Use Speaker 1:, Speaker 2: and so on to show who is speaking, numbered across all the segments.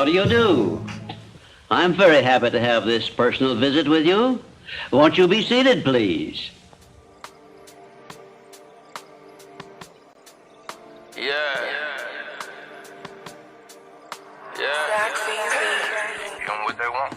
Speaker 1: How do you do? I'm very happy to have this personal visit with you. Won't you be seated, please?
Speaker 2: Yeah. Doing what they want.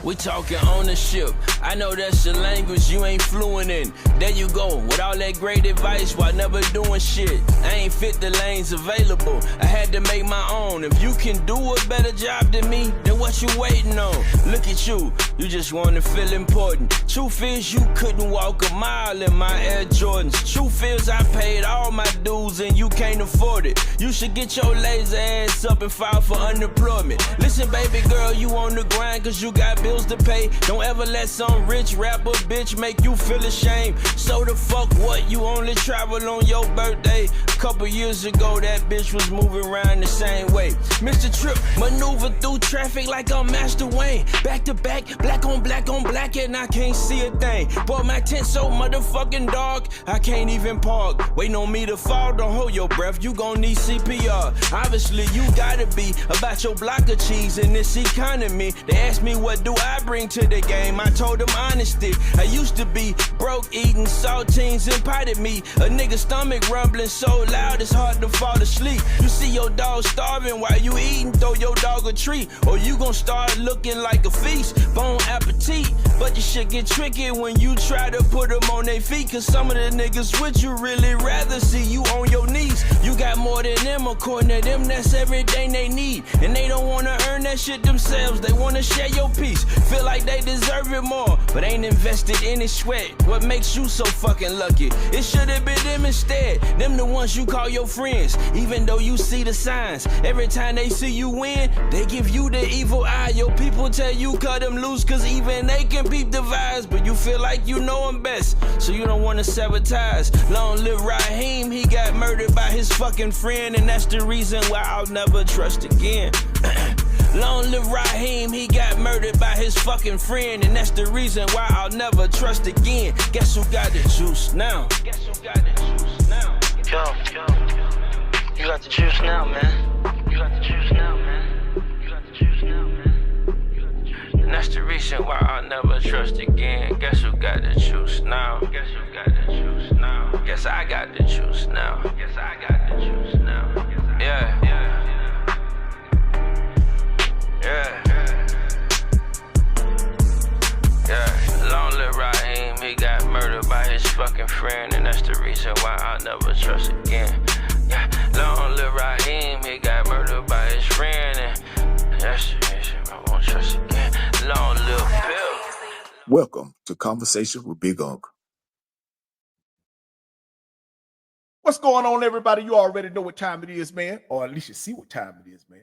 Speaker 2: We talking ownership. I know that's the language you ain't fluent in. There you go, with all that great advice while never doing shit. I ain't fit the lanes available. I had to make my own. If you can do a better job than me, then what you waiting on? Look at you just want to feel important. Truth is, you couldn't walk a mile in my Air Jordans. Truth is, I paid all my dues and you can't afford it. You should get your lazy ass up and file for unemployment. Listen, baby girl, you on the grind cause you got bills to pay. Don't ever let some rich rapper bitch make you feel ashamed. So the fuck what? You only travel on your birthday. A couple years ago, that bitch was moving around the same way. Mr. Trip maneuver through traffic like I'm Master Wayne. Back to back, black on black, and I can't see a thing. Boy, my tent so motherfucking dark, I can't even park. Waiting on me to fall, don't hold your breath, you gon' need CPR. Obviously, you gotta be about your block of cheese in this economy. They asked me what do I bring to the game, I told them honesty. I used to be broke eating saltines and potted meat. A nigga stomach rumbling so loud it's hard to fall asleep. You see your dog starving while you eating, throw your dog a treat, or you gon' start looking like a feast. Bon appetit, but your shit get tricky when you try to put them on their feet. Cause some of the niggas with you really rather see you on your knees. You got more than them, according to them, that's everything they need. And they don't wanna earn that shit themselves, they wanna share your piece. Feel like they deserve it more, but ain't invested any sweat. What makes you so fucking lucky? It should've been them instead. Them the ones you call your friends, even though you see the signs. Every time they see you win, they give you the evil eye. Your people tell you cut them loose, cause even they can peep the vibes. But you feel like you know them best, so you don't wanna sabotage. Long live Raheem, he got murdered by his fucking friend, and that's the reason why I'll never trust again. Long live Raheem, he got murdered by his fucking friend, and that's the reason why I'll never trust again. Guess who got the juice now? Guess who got the juice now? Yo, you got the juice now, man. You got the juice now, man. You got the juice now, man. And that's the reason why I'll never trust again. Guess who got the juice now? Guess who got the juice now? Guess I got the juice now. Guess I got the juice now. Yeah. Long live Raheem, he got murdered by his fucking friend, and that's the reason why I'll never trust again. Yeah, long live Raheem, he got murdered by his friend, and that's the reason I won't trust again. Long live Bill.
Speaker 3: Welcome to Conversation with Big Unc. What's going on, everybody? You already know what time it is, man, or at least you see what time it is, man.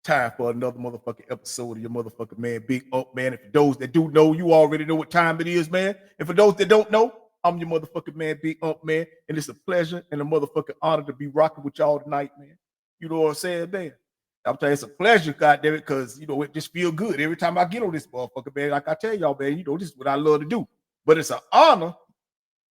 Speaker 3: Time for another motherfucking episode of your motherfucking man, Big Unc, man. And for those that do know, you already know what time it is, man. And for those that don't know, I'm your motherfucking man, Big Unc, man. And it's a pleasure and a motherfucking honor to be rocking with y'all tonight, man. You know what I'm saying, man? I'm telling you, it's a pleasure, goddamn it, because, you know, it just feels good every time I get on this motherfucker, man. Like I tell y'all, man, you know, this is what I love to do. But it's an honor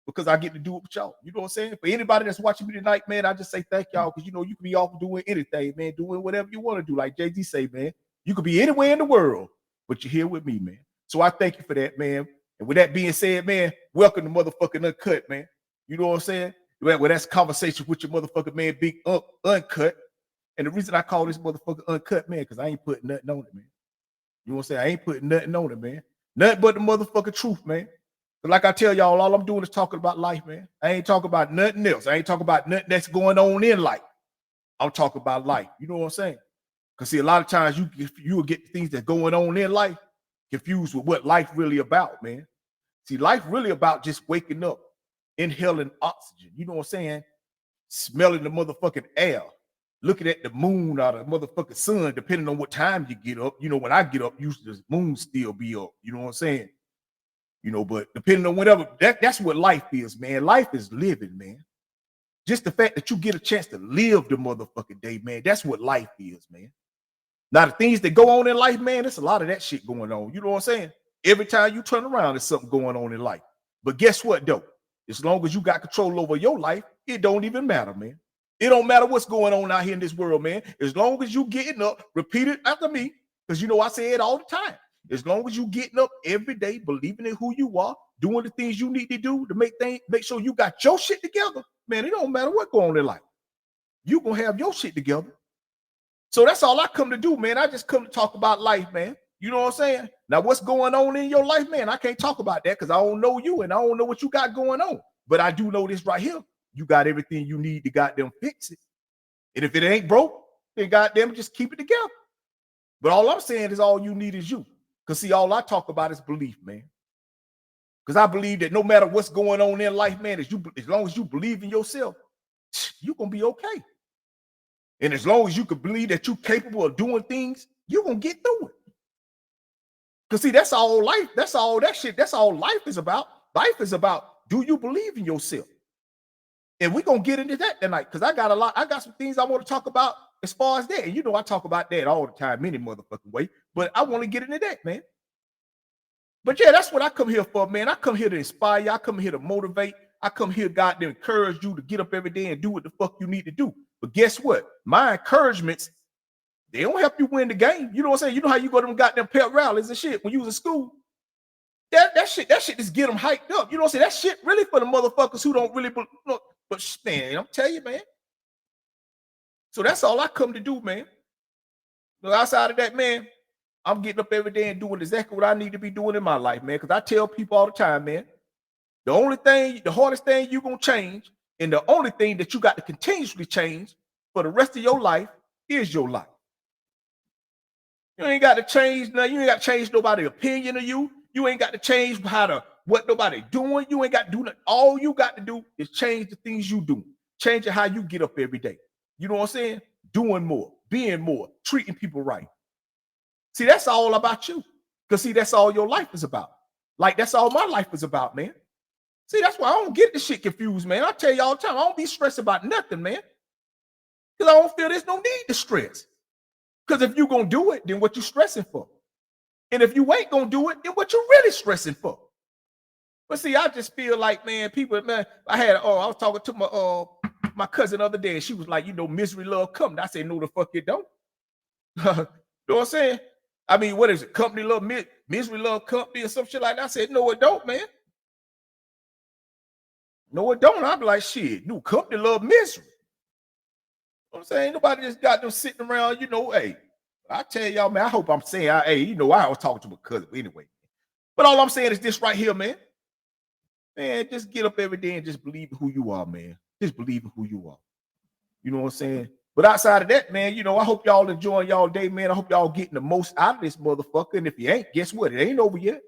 Speaker 3: because I get to do it with y'all. You know what I'm saying? For anybody that's watching me tonight, man, I just say thank y'all, because, you know, you can be off doing anything, man, doing whatever you want to do. Like Jay-Z say, man, you could be anywhere in the world, but you're here with me, man. So I thank you for that, man. And with that being said, man, welcome to motherfucking Uncut, man. You know what I'm saying? Well, that's conversation with your motherfucking man, Big Uncut. And the reason I call this motherfucker Uncut, man, because I ain't putting nothing on it, man. You know what I'm saying? I ain't putting nothing on it, man. Nothing but the motherfucking truth, man. But like I tell y'all, all I'm doing is talking about life, man. I ain't talking about nothing else. I ain't talking about nothing that's going on in life. I'm talking about life. You know what I'm saying? Because see, a lot of times you will get things that's going on in life confused with what life really about, man. See, life really about just waking up, inhaling oxygen. You know what I'm saying? Smelling the motherfucking air, looking at the moon or the motherfucking sun, depending on what time you get up. You know, when I get up, usually the moon still be up. You know what I'm saying? You know, but depending on whatever, that's what life is, man. Life is living, man. Just the fact that you get a chance to live the motherfucking day, man, that's what life is, man. Now, the things that go on in life, man, there's a lot of that shit going on. You know what I'm saying? Every time you turn around, there's something going on in life. But guess what, though? As long as you got control over your life, it don't even matter, man. It don't matter what's going on out here in this world, man. As long as you getting up, repeat it after me, because you know I say it all the time. As long as you getting up every day, believing in who you are, doing the things you need to do to make sure you got your shit together, man, it don't matter what going on in life. You gonna have your shit together. So that's all I come to do, man. I just come to talk about life, man. You know what I'm saying? Now, what's going on in your life, man? I can't talk about that because I don't know you and I don't know what you got going on. But I do know this right here. You got everything you need to goddamn fix it. And if it ain't broke, then goddamn just keep it together. But all I'm saying is all you need is you. Because see, all I talk about is belief, man. Because I believe that no matter what's going on in life, man, as long as you believe in yourself, you're going to be okay. And as long as you can believe that you're capable of doing things, you're going to get through it. Because see, that's all life. That's all that shit. That's all life is about. Life is about, do you believe in yourself? And we're going to get into that tonight because I got some things I want to talk about as far as that. And you know, I talk about that all the time, any motherfucking way. But I want to get into that, man. But yeah, that's what I come here for, man. I come here to inspire you. I come here to motivate. I come here, God, to encourage you to get up every day and do what the fuck you need to do. But guess what? My encouragements, they don't help you win the game. You know what I'm saying? You know how you go to them goddamn pep rallies and shit when you was in school? That shit just get them hyped up. You know what I'm saying? That shit really for the motherfuckers who don't really, but man, I'm telling you, man. So that's all I come to do, man. So outside of that, man, I'm getting up every day and doing exactly what I need to be doing in my life, man. Because I tell people all the time, man, the hardest thing you're going to change, and the only thing that you got to continuously change for the rest of your life is your life. You ain't got to change nothing. You ain't got to change nobody's opinion of you. You ain't got to change what nobody doing. You ain't got to do nothing. All you got to do is change the things you do. Change how you get up every day. You know what I'm saying? Doing more, being more, treating people right. See, that's all about you. Because see, that's all your life is about. Like, that's all my life is about, man. See, that's why I don't get this shit confused, man. I tell you all the time, I don't be stressed about nothing, man. Because I don't feel there's no need to stress. Because if you're going to do it, then what you stressing for? And if you ain't going to do it, then what you really stressing for? But see, I just feel like, man, people, man, I was talking to my cousin the other day, and she was like, you know, misery love company. I said, no, the fuck it don't. You know what I'm saying? I mean, what is it? Company love misery love company or some shit like that. I said, no, it don't, man. No, it don't. I'm like, shit, no, company love misery. You know what I'm saying? Nobody just got them sitting around, you know, hey, I tell y'all, man, I hope I'm saying, hey, you know, I was talking to my cousin anyway. But all I'm saying is this right here, man. Man, just get up every day and just believe in who you are, man. Just believe in who you are. You know what I'm saying? But outside of that, man, you know, I hope y'all enjoying y'all day, man. I hope y'all getting the most out of this motherfucker. And if you ain't, guess what? It ain't over yet.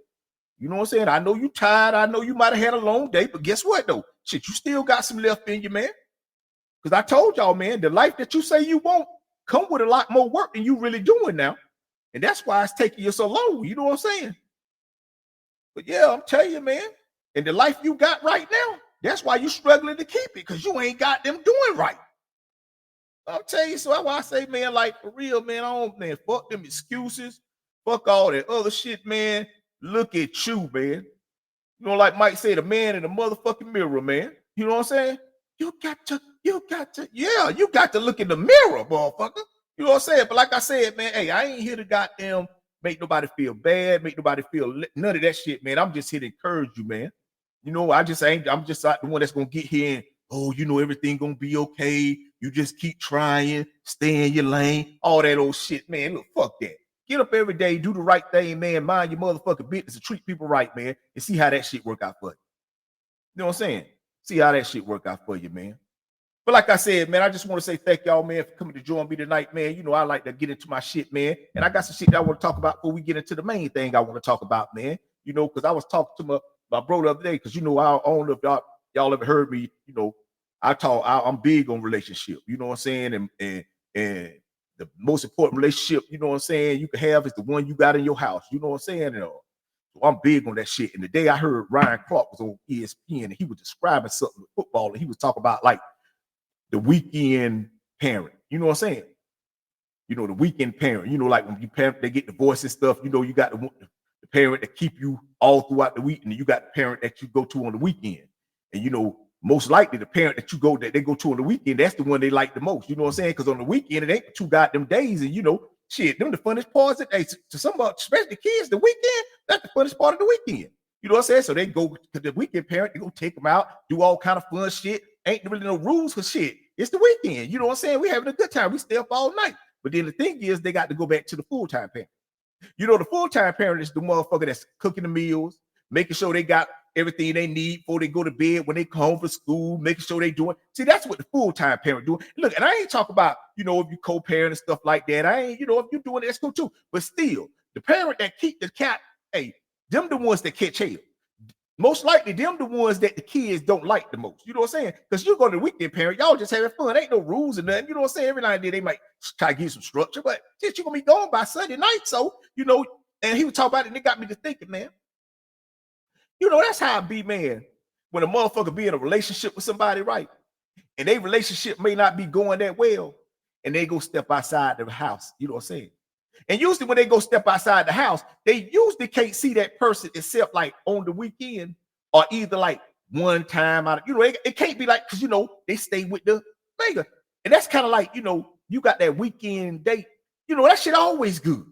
Speaker 3: You know what I'm saying? I know you tired. I know you might have had a long day, but guess what, though? Shit, you still got some left in you, man. Because I told y'all, man, the life that you say you want come with a lot more work than you really doing now. And that's why it's taking you so long. You know what I'm saying? But yeah, I'm telling you, man. And the life you got right now, that's why you struggling to keep it, because you ain't got them doing right. I'll tell you, so that's why I say, man, like, for real, man, man, fuck them excuses. Fuck all that other shit, man. Look at you, man. You know, like Mike said, the man in the motherfucking mirror, man. You know what I'm saying? You got to look in the mirror, motherfucker. You know what I'm saying? But like I said, man, hey, I ain't here to goddamn make nobody feel bad, make nobody feel none of that shit, man. I'm just here to encourage you, man. You know, I'm just not the one that's gonna get here and, oh, you know, everything gonna be okay. You just keep trying, stay in your lane, all that old shit, man. Look, fuck that. Get up every day, do the right thing, man. Mind your motherfucking business and treat people right, man. And see how that shit work out for you. You know what I'm saying? See how that shit work out for you, man. But like I said, man, I just want to say thank y'all, man, for coming to join me tonight, man. You know, I like to get into my shit, man. And I got some shit that I want to talk about before we get into the main thing I want to talk about, man. You know, because I was talking to my bro the other day, because, you know, I don't know if y'all ever heard me, you know, I'm big on relationship, you know what I'm saying? And the most important relationship, you know what I'm saying, you can have is the one you got in your house, you know what I'm saying? And, so I'm big on that shit. And the day I heard Ryan Clark was on ESPN and he was describing something with football, and he was talking about like the weekend parent, you know what I'm saying? You know, the weekend parent, you know, like when you parent, they get divorced and stuff, you know, you got the parent that keep you all throughout the week, and you got the parent that you go to on the weekend. And, you know, most likely the parent that they go to on the weekend, that's the one they like the most. You know what I'm saying? Because on the weekend, it ain't 2 goddamn days, and shit, them the funnest parts of the day. To some, especially kids, the weekend, that's the funnest part of the weekend. You know what I'm saying? So they go to the weekend parent, they go take them out, do all kind of fun shit. Ain't really no rules for shit. It's the weekend. You know what I'm saying? We having a good time. We stay up all night. But then the thing is, they got to go back to the full-time parent. The full-time parent is the motherfucker that's cooking the meals, making sure they got everything they need before they go to bed, when they come home from school, making sure they doing. See, that's what the full-time parent doing. Look, and I ain't talking about, if you co-parent and stuff like that. I ain't, if you're doing it, that's cool too. But still, the parent that keep the cat, hey, them the ones that catch hell. Most likely, them the ones that the kids don't like the most. You know what I'm saying? Because you go to the weekend parent, y'all just having fun. Ain't no rules or nothing. You know what I'm saying? Every now and then they might try to give some structure, but shit, you're gonna be gone by Sunday night. So, and he was talking about it, and it got me to thinking, man. That's how I be, man. When a motherfucker be in a relationship with somebody, right? And their relationship may not be going that well, and they go step outside the house. You know what I'm saying? And usually when they go step outside the house, they usually can't see that person except like on the weekend or either like one time out. It can't be like, because they stay with the nigga. And that's kind of like, you got that weekend date. That shit always good.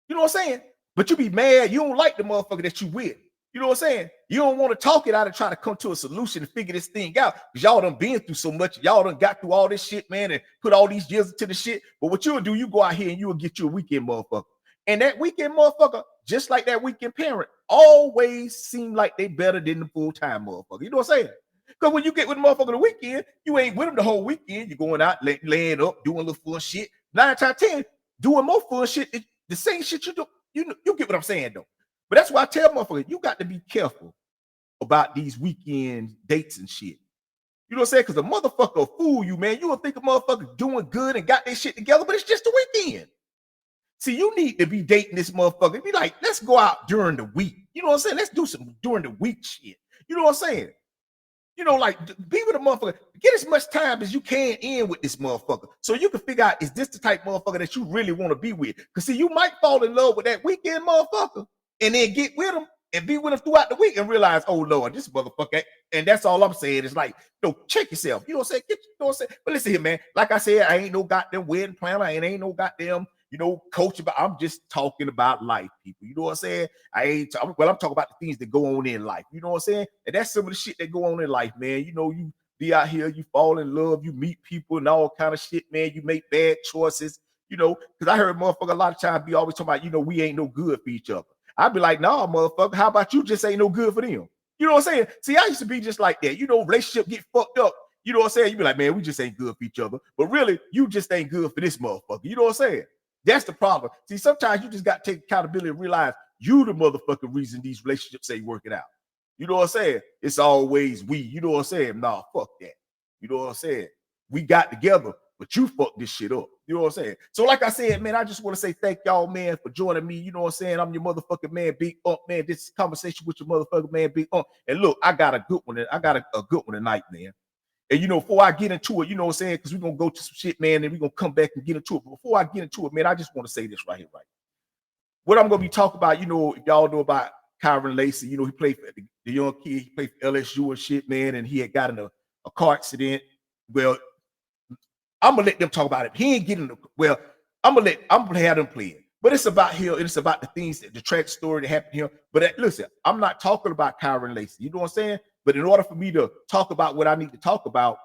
Speaker 3: You know what I'm saying? But you be mad, you don't like the motherfucker that you with. You know what I'm saying? You don't want to talk it out and try to come to a solution and figure this thing out, because y'all done been through so much. Y'all done got through all this shit, man, and put all these years into the shit. But what you'll do, you go out here and you'll get you a weekend motherfucker. And that weekend motherfucker, just like that weekend parent, always seem like they better than the full-time motherfucker. You know what I'm saying? Because when you get with the motherfucker the weekend, you ain't with them the whole weekend. You're going out, laying up, doing a little fun shit. 9 times 10, doing more fun shit. The same shit you do. You get what I'm saying, though. But that's why I tell motherfuckers, you got to be careful about these weekend dates and shit. You know what I'm saying? Because a motherfucker will fool you, man. You will think a motherfucker doing good and got their shit together, but it's just the weekend. See, you need to be dating this motherfucker. Be like, let's go out during the week. You know what I'm saying? Let's do some during the week shit. You know what I'm saying? Like, be with a motherfucker. Get as much time as you can in with this motherfucker, so you can figure out, is this the type motherfucker that you really want to be with? Because see, you might fall in love with that weekend motherfucker and then get with him and be with him throughout the week and realize, oh Lord, this motherfucker. And that's all I'm saying. Is like, check yourself. You know what I'm saying? You know what I'm saying? But listen here, man. Like I said, I ain't no goddamn wedding planner. And ain't no goddamn, coach. But I'm just talking about life, people. You know what I'm saying? I'm talking about the things that go on in life. You know what I'm saying? And that's some of the shit that go on in life, man. You be out here, you fall in love, you meet people and all kind of shit, man. You make bad choices, because I heard motherfucker a lot of times be always talking about, we ain't no good for each other. I'd be like, nah, motherfucker, how about you just ain't no good for them? You know what I'm saying? See, I used to be just like that. Relationship get fucked up. You know what I'm saying? You be like, man, we just ain't good for each other. But really, you just ain't good for this motherfucker. You know what I'm saying? That's the problem. See, sometimes you just got to take accountability and realize you the motherfucking reason these relationships ain't working out. You know what I'm saying? It's always we. You know what I'm saying? Nah, fuck that. You know what I'm saying? We got together, but you fucked this shit up. You know what I'm saying? So like I said, man, I just want to say thank y'all, man, for joining me. You know what I'm saying? I'm your motherfucking man, Big Unc, man. This is conversation with your motherfucking man, Big Unc. And look, I got a good one. I got a good one tonight, man. And before I get into it, you know what I'm saying? Because we're going to go to some shit, man, and we're going to come back and get into it. But before I get into it, man, I just want to say this right here, right? What I'm going to be talking about, if y'all know about Kyron Lacey, he played for the young kid. He played for LSU and shit, man, and he had got in a car accident. Well, I'm gonna let them talk about it. He ain't getting I'm gonna have them play it. But it's about him. It's about the things the track story that happened here. But listen, I'm not talking about Kyron Lacey. You know what I'm saying? But in order for me to talk about what I need to talk about,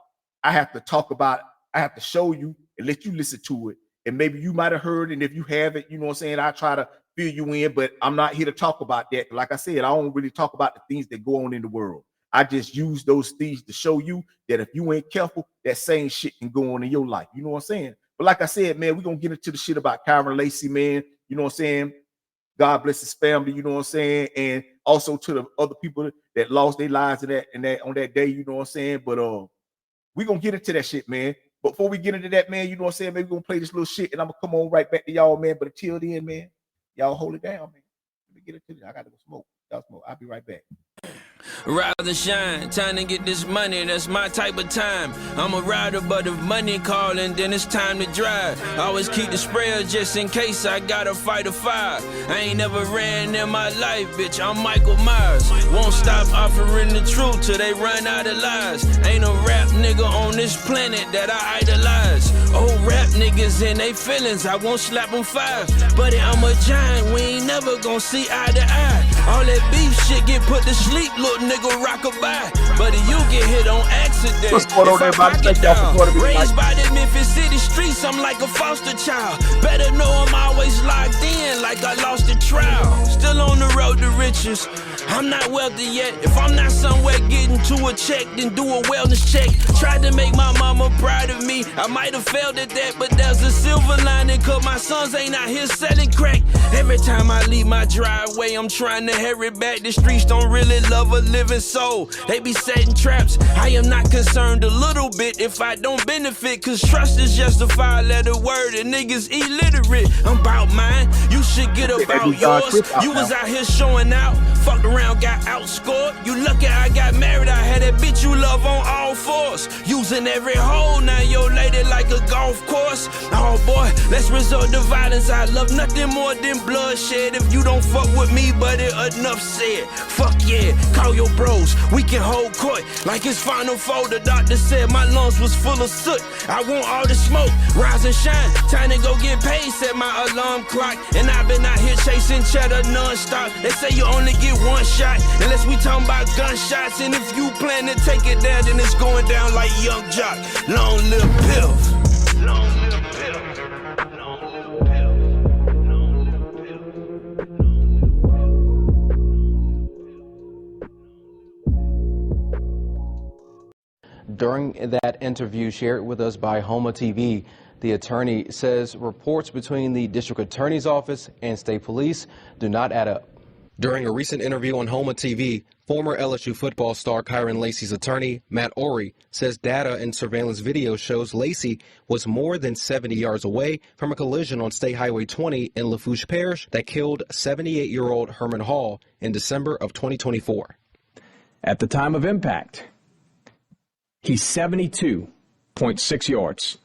Speaker 3: I have to show you and let you listen to it. And maybe you might have heard, and if you haven't, you know what I'm saying, I try to fill you in, but I'm not here to talk about that. Like I said, I don't really talk about the things that go on in the world. I just use those things to show you that if you ain't careful, that same shit can go on in your life. You know what I'm saying? But like I said, man, we're going to get into the shit about Kyron Lacey, man. You know what I'm saying? God bless his family, you know what I'm saying? And also to the other people that lost their lives in that on that day, you know what I'm saying? But we're going to get into that shit, man. But before we get into that, man, you know what I'm saying? Maybe we're going to play this little shit, and I'm going to come on right back to y'all, man. But until then, man, y'all hold it down, man. Let me get into it. I got to go smoke. Y'all smoke. I'll be right back.
Speaker 2: Rise and shine, time to get this money, that's my type of time. I'm a rider, but if money calling, then it's time to drive. Always keep the sprayer just in case I gotta fight a fire. I ain't never ran in my life, bitch, I'm Michael Myers. Won't stop offering the truth till they run out of lies. Ain't a rap nigga on this planet that I idolize. Old rap niggas in they feelings, I won't slap them five. Buddy, I'm a giant, we ain't never gonna see eye to eye. All that beef shit get put to sleep, little nigga rock-a-bye. Buddy, you get hit on accident.
Speaker 3: What's going on, everybody? Thank y'all for joining me tonight.
Speaker 2: Raised by the Memphis City streets, I'm like a foster child. Better know I'm always locked in, like I lost a trial. Still on the road to riches, I'm not wealthy yet. If I'm not somewhere getting to a check, then do a wellness check. Tried to make my mama proud of me, I might have failed at that, but there's a silver lining, cause my sons ain't out here selling crack. Every time I leave my driveway, I'm trying to hurry back. The streets don't really love a living soul, they be setting traps. I am not concerned a little bit if I don't benefit, cause trust is just a five-letter word and niggas illiterate. I'm about mine, you should get about yours. You was out here showing out, fucked around, got outscored. You lucky I got married, I had that bitch you love on all fours. Using every hole, now your lady like a golf course. Oh boy, let's resort to violence. I love nothing more than bloodshed. If you don't fuck with me, buddy, enough said. Fuck yeah, call your bros, we can hold court like it's Final Four. The doctor said my lungs was full of soot, I want all the smoke. Rise and shine, time to go get paid, set my alarm clock. And I've been out here chasing cheddar non-stop. They say you only get one shot, unless we talking about gunshots. And if you plan to take it down, then it's going down like Young Jock. Long live Piff. Long live Piff. Long live Piff. Long live Piff.
Speaker 4: During that interview shared with us by Homa TV, the attorney says reports between the district attorney's office and state police do not add up. During a recent interview on Homa TV, former LSU football star Kyron Lacy's attorney, Matt Orey, says data and surveillance video shows Lacy was more than 70 yards away from a collision on State Highway 20 in Lafourche Parish that killed 78-year-old Herman Hall in December of 2024.
Speaker 5: At the time of impact, he's 72.6 yards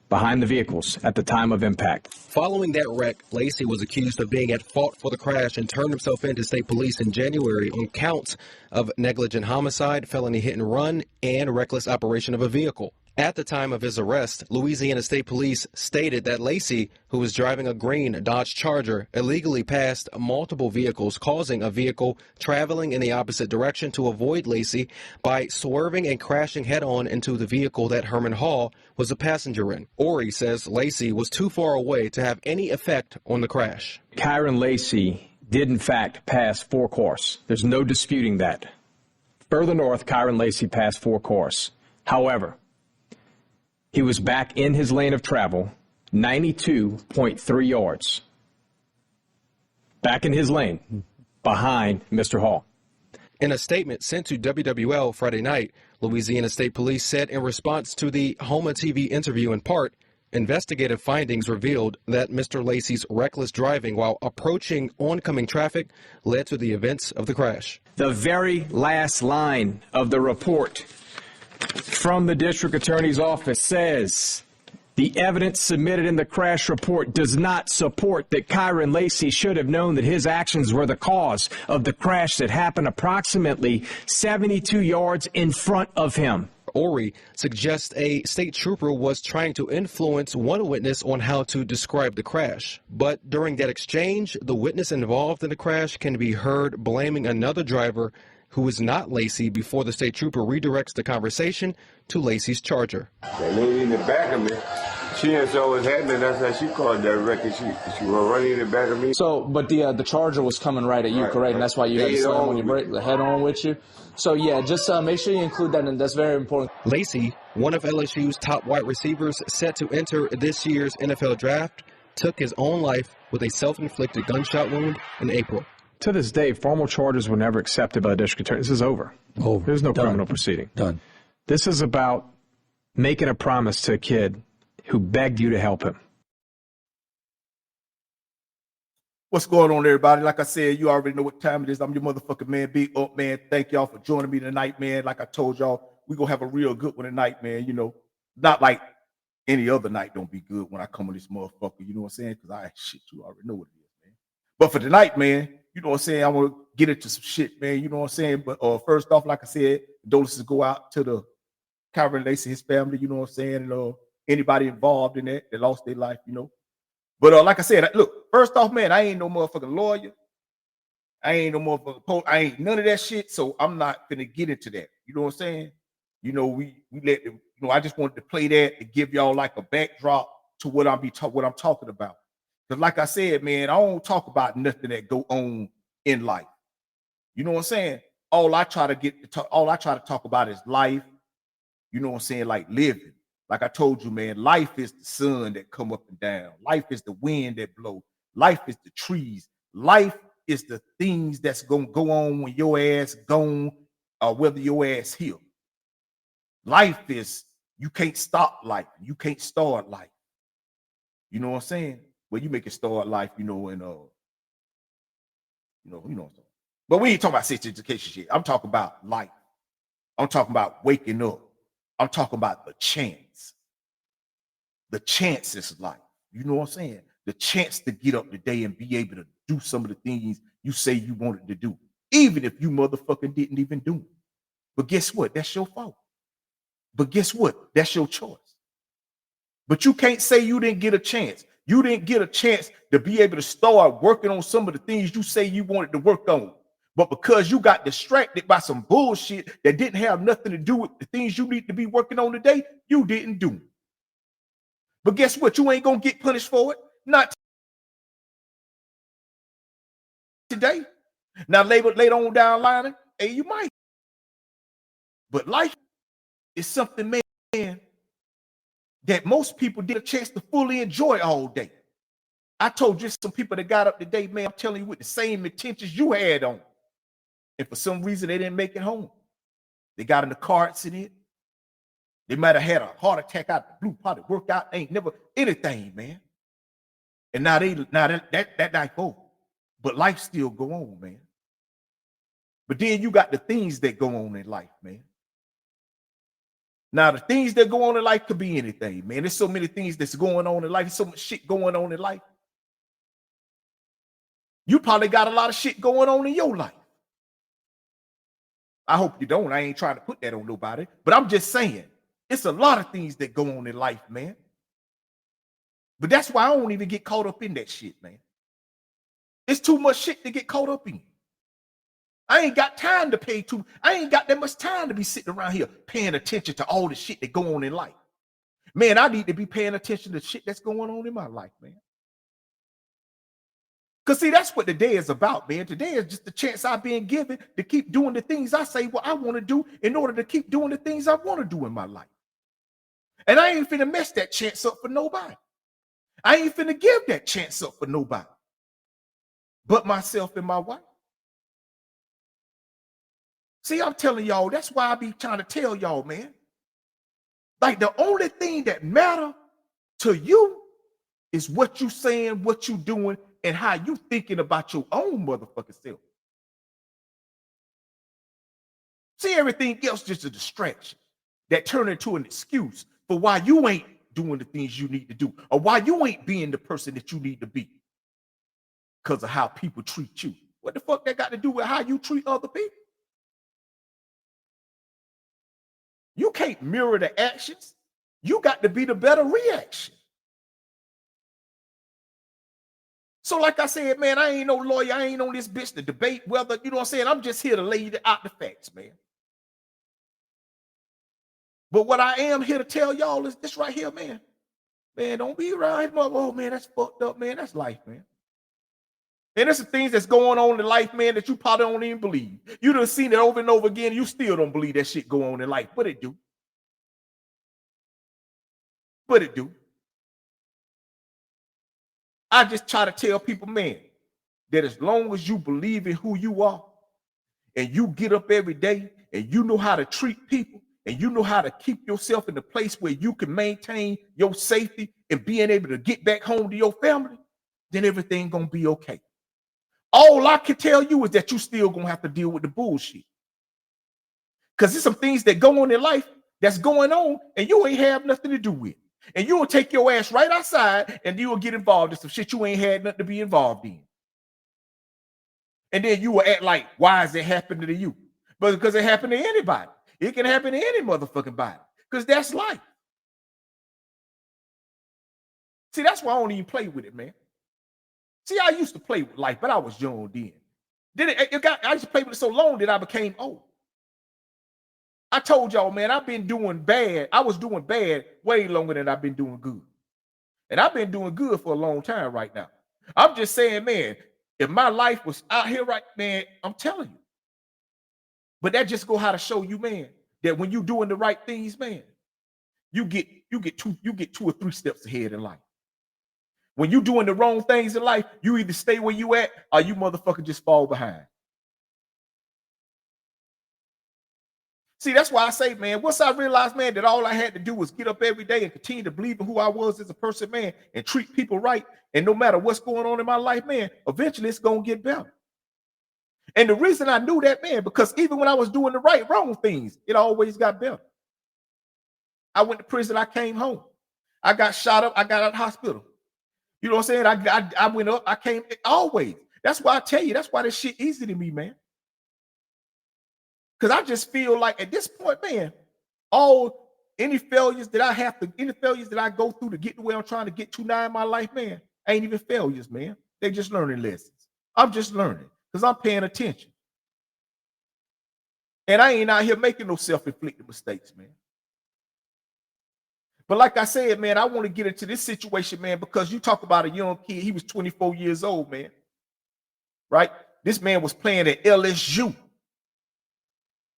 Speaker 5: behind the vehicles at the time of impact.
Speaker 4: Following that wreck, Lacy was accused of being at fault for the crash and turned himself in to state police in January on counts of negligent homicide, felony hit and run, and reckless operation of a vehicle. At the time of his arrest, Louisiana State Police stated that Lacy, who was driving a green Dodge Charger, illegally passed multiple vehicles, causing a vehicle traveling in the opposite direction to avoid Lacy by swerving and crashing head-on into the vehicle that Herman Hall was a passenger in. Orey says Lacy was too far away to have any effect on the crash.
Speaker 5: Kyron Lacy did, in fact, pass 4 cars. There's no disputing that. Further north, Kyron Lacy passed 4 cars. However, he was back in his lane of travel, 92.3 yards. Back in his lane, behind Mr. Hall.
Speaker 4: In a statement sent to WWL Friday night, Louisiana State Police said in response to the Homa TV interview in part, investigative findings revealed that Mr. Lacy's reckless driving while approaching oncoming traffic led to the events of the crash.
Speaker 5: The very last line of the report from the district attorney's office says the evidence submitted in the crash report does not support that Kyron Lacy should have known that his actions were the cause of the crash that happened approximately 72 yards in front of him.
Speaker 4: Orey suggests a state trooper was trying to influence one witness on how to describe the crash. But during that exchange, the witness involved in the crash can be heard blaming another driver who is not Lacy before the state trooper redirects the conversation to Lacy's Charger.
Speaker 6: That lady in the back of me, she didn't know what's happening. That's how she called that record. She was running in the back of me.
Speaker 7: So, but the Charger was coming right at you, correct? And that's why you had to slam when you break the head on with you. So, yeah, just make sure you include that, and that's very important.
Speaker 4: Lacy, one of LSU's top wide receivers set to enter this year's NFL draft, took his own life with a self-inflicted gunshot wound in April.
Speaker 5: To this day, formal charges were never accepted by the district attorney. This is over. There's no criminal proceeding.
Speaker 8: Done.
Speaker 5: This is about making a promise to a kid who begged you to help him.
Speaker 3: What's going on, everybody? Like I said, you already know what time it is. I'm your motherfucking man, Big Unc, man. Thank y'all for joining me tonight, man. Like I told y'all, we gonna have a real good one tonight, man. You know, not like any other night don't be good when I come on this motherfucker. You know what I'm saying? Because you already know what it is, man. But for tonight, man, you know what I'm saying? I want to get into some shit, man. You know what I'm saying? But first off, like I said, condolences go out to the Kyron Lacey, his family. You know what I'm saying? And anybody involved in that lost their life. You know. But like I said, look, first off, man, I ain't no motherfucking lawyer. I ain't no motherfucking I ain't none of that shit. So I'm not gonna get into that. You know what I'm saying? You know, we let them, you know, I just wanted to play that to give y'all like a backdrop to what I'm talking about. Because like I said, man, I don't talk about nothing that go on in life. You know what I'm saying? All I try to talk about is life. You know what I'm saying? Like living. Like I told you, man, life is the sun that come up and down. Life is the wind that blow. Life is the trees. Life is the things that's going to go on when your ass gone or whether your ass here. Life is, you can't stop life. You can't start life. You know what I'm saying? Well, you make it start life, you know, and you know what I'm saying. But we ain't talking about sex education shit. I'm talking about life. I'm talking about waking up. I'm talking about the chance. The chance is life. You know what I'm saying? The chance to get up today and be able to do some of the things you say you wanted to do, even if you motherfucking didn't even do it. But guess what? That's your fault. But guess what? That's your choice. But you can't say you didn't get a chance. You didn't get a chance to be able to start working on some of the things you say you wanted to work on. But because you got distracted by some bullshit that didn't have nothing to do with the things you need to be working on today, you didn't do it. But guess what? You ain't gonna get punished for it. Not today. Now later on down the line, hey, you might. But life is something, man, that most people get a chance to fully enjoy all day. I told you some people that got up today, man, I'm telling you, with the same intentions you had on. And for some reason, they didn't make it home. They got in the car accident. They might have had a heart attack out the blue, probably worked out, ain't never anything, man. And now that night over. But life still go on, man. But then you got the things that go on in life, man. Now, the things that go on in life could be anything, man. There's so many things that's going on in life. There's so much shit going on in life. You probably got a lot of shit going on in your life. I hope you don't. I ain't trying to put that on nobody. But I'm just saying, it's a lot of things that go on in life, man. But that's why I don't even get caught up in that shit, man. It's too much shit to get caught up in. I ain't got time to I ain't got that much time to be sitting around here paying attention to all the shit that go on in life. Man, I need to be paying attention to shit that's going on in my life, man. Because see, that's what the day is about, man. Today is just the chance I've been given to keep doing the things I say what I want to do in order to keep doing the things I want to do in my life. And I ain't finna mess that chance up for nobody. I ain't finna give that chance up for nobody but myself and my wife. See, I'm telling y'all, that's why I be trying to tell y'all, man. Like, the only thing that matter to you is what you saying, what you doing, and how you thinking about your own motherfucking self. See, everything else just a distraction that turn into an excuse for why you ain't doing the things you need to do or why you ain't being the person that you need to be because of how people treat you. What the fuck that got to do with how you treat other people? You can't mirror the actions. You got to be the better reaction. So like I said, man, I ain't no lawyer. I ain't on this bitch to debate whether, you know what I'm saying? I'm just here to lay out the facts, man. But what I am here to tell y'all is this right here, man. Man, don't be around here, oh, man, that's fucked up, man. That's life, man. And there's some things that's going on in life, man, that you probably don't even believe. You done seen it over and over again. And you still don't believe that shit go on in life. But it do. But it do. I just try to tell people, man, that as long as you believe in who you are and you get up every day and you know how to treat people and you know how to keep yourself in a place where you can maintain your safety and being able to get back home to your family, then everything gonna be okay. All I can tell you is that you still gonna have to deal with the bullshit. Because there's some things that go on in life that's going on and you ain't have nothing to do with. And you will take your ass right outside and you will get involved in some shit you ain't had nothing to be involved in. And then you will act like, why is it happening to you? But because it happened to anybody. It can happen to any motherfucking body. Because that's life. See, that's why I don't even play with it, man. See, I used to play with life, but I was young then. I used to play with it so long that I became old. I told y'all, man, I've been doing bad. I was doing bad way longer than I've been doing good. And I've been doing good for a long time right now. I'm just saying, man, if my life was out here right, man, I'm telling you. But that just go how to show you, man, that when you're doing the right things, man, you get 2 or 3 steps ahead in life. When you're doing the wrong things in life, you either stay where you at or you motherfucker just fall behind. See, that's why I say, man, once I realized, man, that all I had to do was get up every day and continue to believe in who I was as a person, man, and treat people right. And no matter what's going on in my life, man, eventually it's going to get better. And the reason I knew that, man, because even when I was doing the wrong things, it always got better. I went to prison. I came home. I got shot up. I got out of the hospital. You know what I'm saying? I went up. I came always. That's why I tell you, that's why this shit easy to me, man. Because I just feel like at this point, man, any failures that I go through to get to where I'm trying to get to now in my life, man, ain't even failures, man. They just learning lessons. I'm just learning because I'm paying attention. And I ain't out here making no self-inflicted mistakes, man. But like I said, man, I want to get into this situation, man, because you talk about a young kid. He was 24 years old, man. Right? This man was playing at LSU.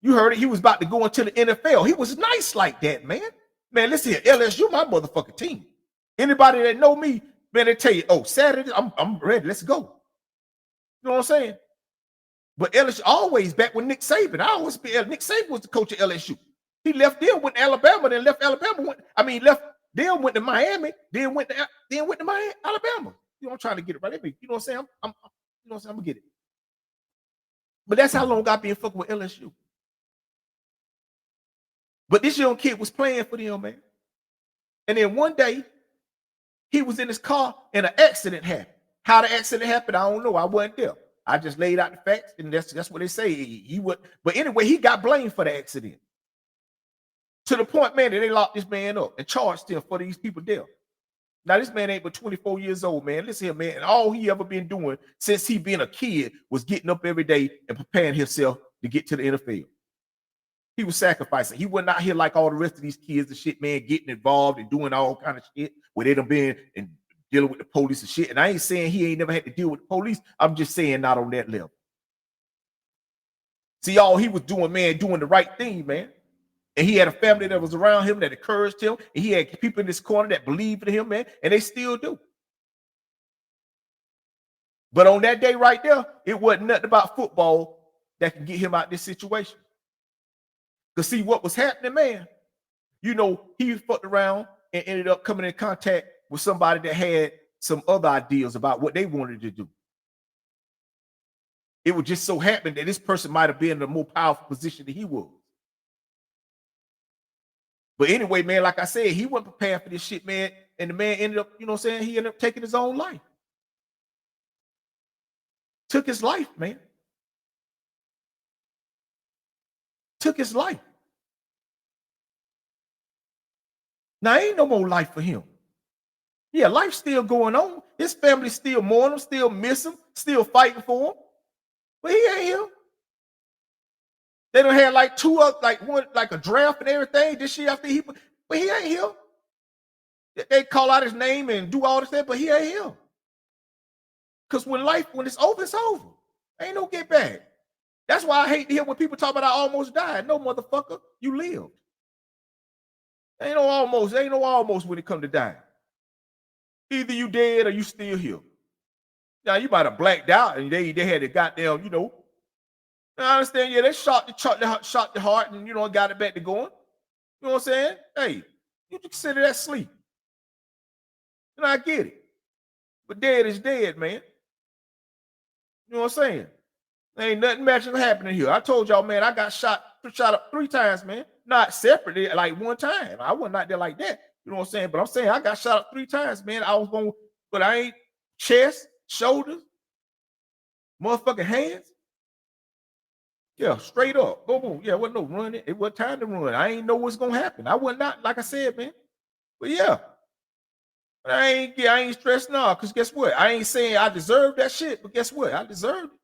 Speaker 3: You heard it. He was about to go into the NFL. He was nice like that, man. Man, listen here. LSU, my motherfucking team. Anybody that know me, man, they tell you, oh, Saturday, I'm ready. Let's go. You know what I'm saying? But LSU always back with Nick Saban. Nick Saban was the coach of LSU. He left them, went to Alabama, then left Alabama. Went to Miami, then went to Miami, Alabama. You know, I'm trying to get it right. You know what I'm saying? I'm gonna get it. But that's how long I've been fucking with LSU. But this young kid was playing for them, man. And then one day, he was in his car and an accident happened. How the accident happened, I don't know. I wasn't there. I just laid out the facts, and that's what they say. He would, but anyway, he got blamed for the accident. To the point, man, that they locked this man up and charged him for these people death. Now, this man ain't but 24 years old, man. Listen here, man. And all he ever been doing since he been a kid was getting up every day and preparing himself to get to the NFL. He was sacrificing. He wasn't out here like all the rest of these kids and shit, man, getting involved and doing all kind of shit where they done been and dealing with the police and shit. And I ain't saying he ain't never had to deal with the police. I'm just saying not on that level. See, all he was doing, man, doing the right thing, man. And he had a family that was around him that encouraged him. And he had people in this corner that believed in him, man. And they still do. But on that day right there, it wasn't nothing about football that can get him out of this situation. Because see what was happening, man. You know, he fucked around and ended up coming in contact with somebody that had some other ideas about what they wanted to do. It would just so happen that this person might have been in a more powerful position than he was. But anyway, man, like I said, he wasn't prepared for this shit, man. And the man ended up, you know what I'm saying? He ended up taking his own life. Took his life, man. Took his life. Now, ain't no more life for him. Yeah, life's still going on. His family still mourn him, still miss him, still fighting for him. But he ain't here. They done had like like a draft and everything this year after but he ain't here. They call out his name and do all this stuff, but he ain't here. Because when it's over, it's over. Ain't no get back. That's why I hate to hear when people talk about I almost died. No, motherfucker, you lived. Ain't no almost when it come to dying. Either you dead or you still here. Now you might have blacked out and they had the goddamn, you know. I understand, yeah, they shot the heart and, you know, got it back to going. You know what I'm saying? Hey, you consider that sleep. And I get it. But dead is dead, man. You know what I'm saying? There ain't nothing matching happening here. I told y'all, man, I got shot up 3 times, man. Not separately, like one time. I wasn't out there like that. You know what I'm saying? But I'm saying I got shot up 3 times, man. I was going, but I ain't chest, shoulders, motherfucking hands. Yeah, straight up. Boom, boom. Yeah, wasn't no running. It wasn't time to run. I ain't know what's gonna happen. I wasn't not, like I said, man. But yeah. But I ain't stressed now, because guess what? I ain't saying I deserve that shit, but guess what? I deserved it.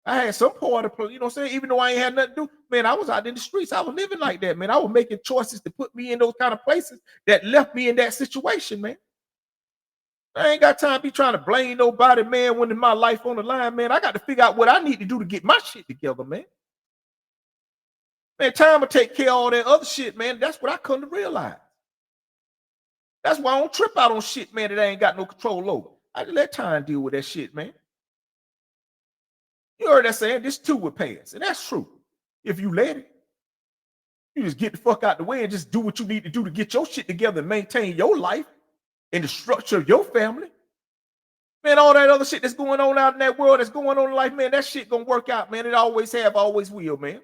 Speaker 3: I had some part of, you know what I'm saying? Even though I ain't had nothing to do, man, I was out in the streets. I was living like that, man. I was making choices to put me in those kind of places that left me in that situation, man. I ain't got time to be trying to blame nobody, man, when my life on the line, man. I got to figure out what I need to do to get my shit together, man. Man, time to take care of all that other shit, man. That's what I come to realize. That's why I don't trip out on shit, man, that I ain't got no control over. I just let time deal with that shit, man. You heard that saying, this too will pass. And that's true. If you let it. You just get the fuck out the way and just do what you need to do to get your shit together and maintain your life and the structure of your family. Man, all that other shit that's going on out in that world, that's going on in life, man, that shit gonna work out, man. It always have, always will, man.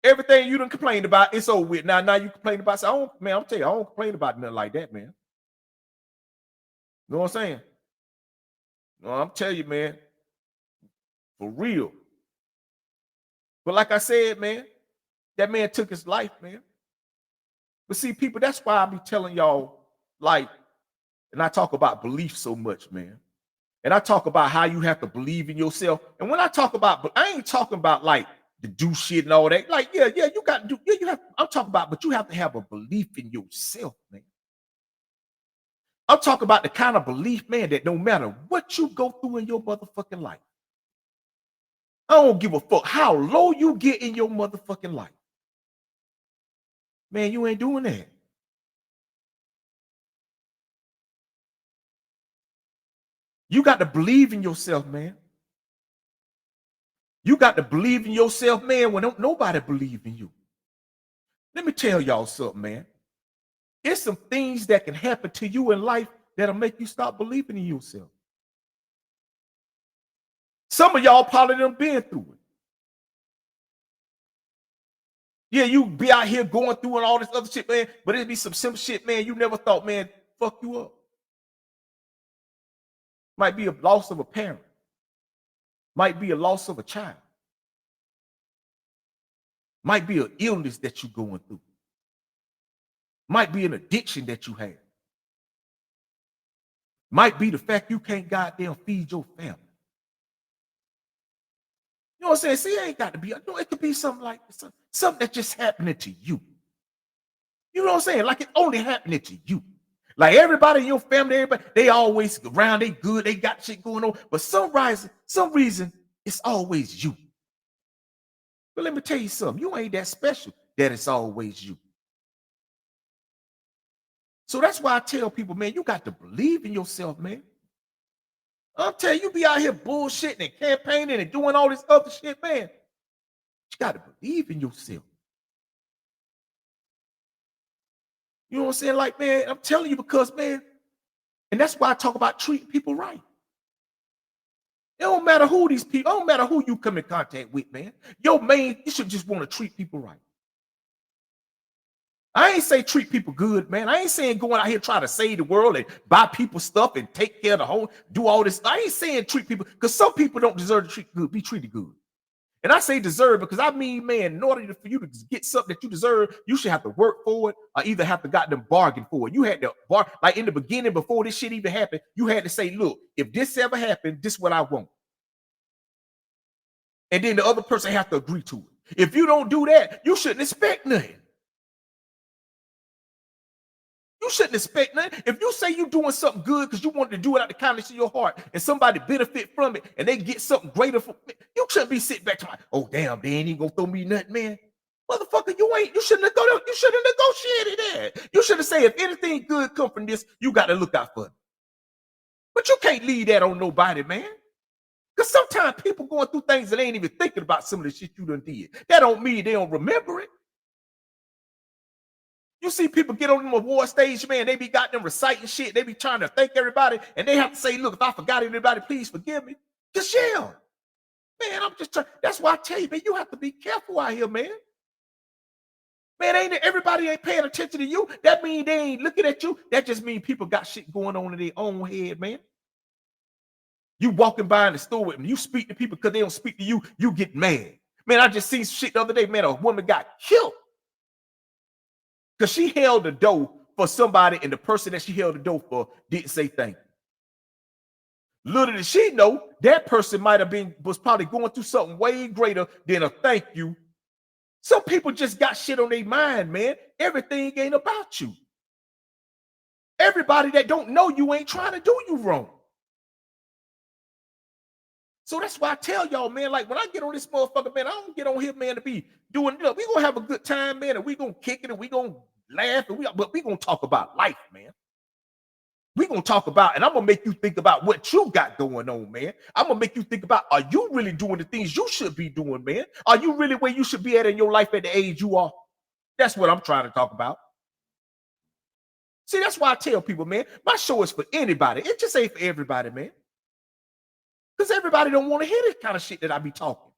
Speaker 3: Everything you done complained about, it's over with. Now you complain about, so man, I'm telling you, I don't complain about nothing like that, man. You know what I'm saying? No, I'm telling you, man, for real. But like I said, man, that man took his life, man. But see, people, that's why I be telling y'all, like, and I talk about belief so much, man. And I talk about how you have to believe in yourself. And when I talk about, I ain't talking about like to do shit and all that. Like, yeah, you got to do, yeah, you have, I'm talking about, but you have to have a belief in yourself, man. I'm talking about the kind of belief, man, that no matter what you go through in your motherfucking life, I don't give a fuck how low you get in your motherfucking life. Man, you ain't doing that. You got to believe in yourself, man. You got to believe in yourself, man, when don't nobody believe in you. Let me tell y'all something, man. It's some things that can happen to you in life that'll make you stop believing in yourself. Some of y'all probably done been through it. Yeah, you be out here going through and all this other shit, man, but it'd be some simple shit, man, you never thought, man, fuck you up. Might be a loss of a parent. Might be a loss of a child. Might be an illness that you're going through. Might be an addiction that you have. Might be the fact you can't goddamn feed your family. You know what I'm saying? See, it ain't got to be, no, it could be something like something that's just happening to you. You know what I'm saying? Like it's only happening to you. Like everybody in your family, everybody, they always around, they good, they got shit going on. But some reason, it's always you. But let me tell you something. You ain't that special that it's always you. So that's why I tell people, man, you got to believe in yourself, man. I'm telling you, be out here bullshitting and campaigning and doing all this other shit, man. You got to believe in yourself. You know what I'm saying? Like, man, I'm telling you because, man, and that's why I talk about treating people right. It don't matter who these people, it don't matter who you come in contact with, man. You should just want to treat people right. I ain't say treat people good, man. I ain't saying going out here trying to save the world and buy people stuff and take care of the whole, do all this. I ain't saying treat people, because some people don't deserve to be treated good. And I say deserve because I mean, man, in order for you to get something that you deserve, you should have to work for it or either have to got them bargain for it. You had to like in the beginning, before this shit even happened, you had to say, look, if this ever happened, this is what I want. And then the other person have to agree to it. If you don't do that, you shouldn't expect nothing. You shouldn't expect nothing. If you say you're doing something good because you wanted to do it out the kindness of your heart and somebody benefit from it and they get something greater from it, you shouldn't be sitting back to like, oh, damn, they ain't even gonna throw me nothing, man. Motherfucker, you shouldn't have negotiated that. You should have said, if anything good come from this, you got to look out for it. But you can't leave that on nobody, man. Because sometimes people going through things that ain't even thinking about some of the shit you done did. That don't mean they don't remember it. You see people get on the award stage, man, they be got them reciting shit. They be trying to thank everybody, and they have to say, look, if I forgot anybody, please forgive me. Just yell. Man, I'm just trying. That's why I tell you, man, you have to be careful out here, man. Man, everybody ain't paying attention to you. That means they ain't looking at you. That just means people got shit going on in their own head, man. You walking by in the store with them, you speak to people because they don't speak to you, you get mad. Man, I just seen shit the other day, man, a woman got killed because she held the door for somebody and the person that she held the door for didn't say thank you. Little did she know that person was probably going through something way greater than a thank you. Some people just got shit on their mind, man. Everything ain't about you. Everybody that don't know you ain't trying to do you wrong. So that's why I tell y'all, man, like when I get on this motherfucker, man, I don't get on here, man, to be doing, we gonna have a good time, man, and we gonna kick it and we gonna laugh, but we gonna talk about life, man. We gonna talk about, and I'm gonna make you think about what you got going on, man. I'm gonna make you think about, are you really doing the things you should be doing, man? Are you really where you should be at in your life at the age you are? That's what I'm trying to talk about. See, that's why I tell people, man, my show is for anybody. It just ain't for everybody, man. Because everybody don't want to hear this kind of shit that I be talking.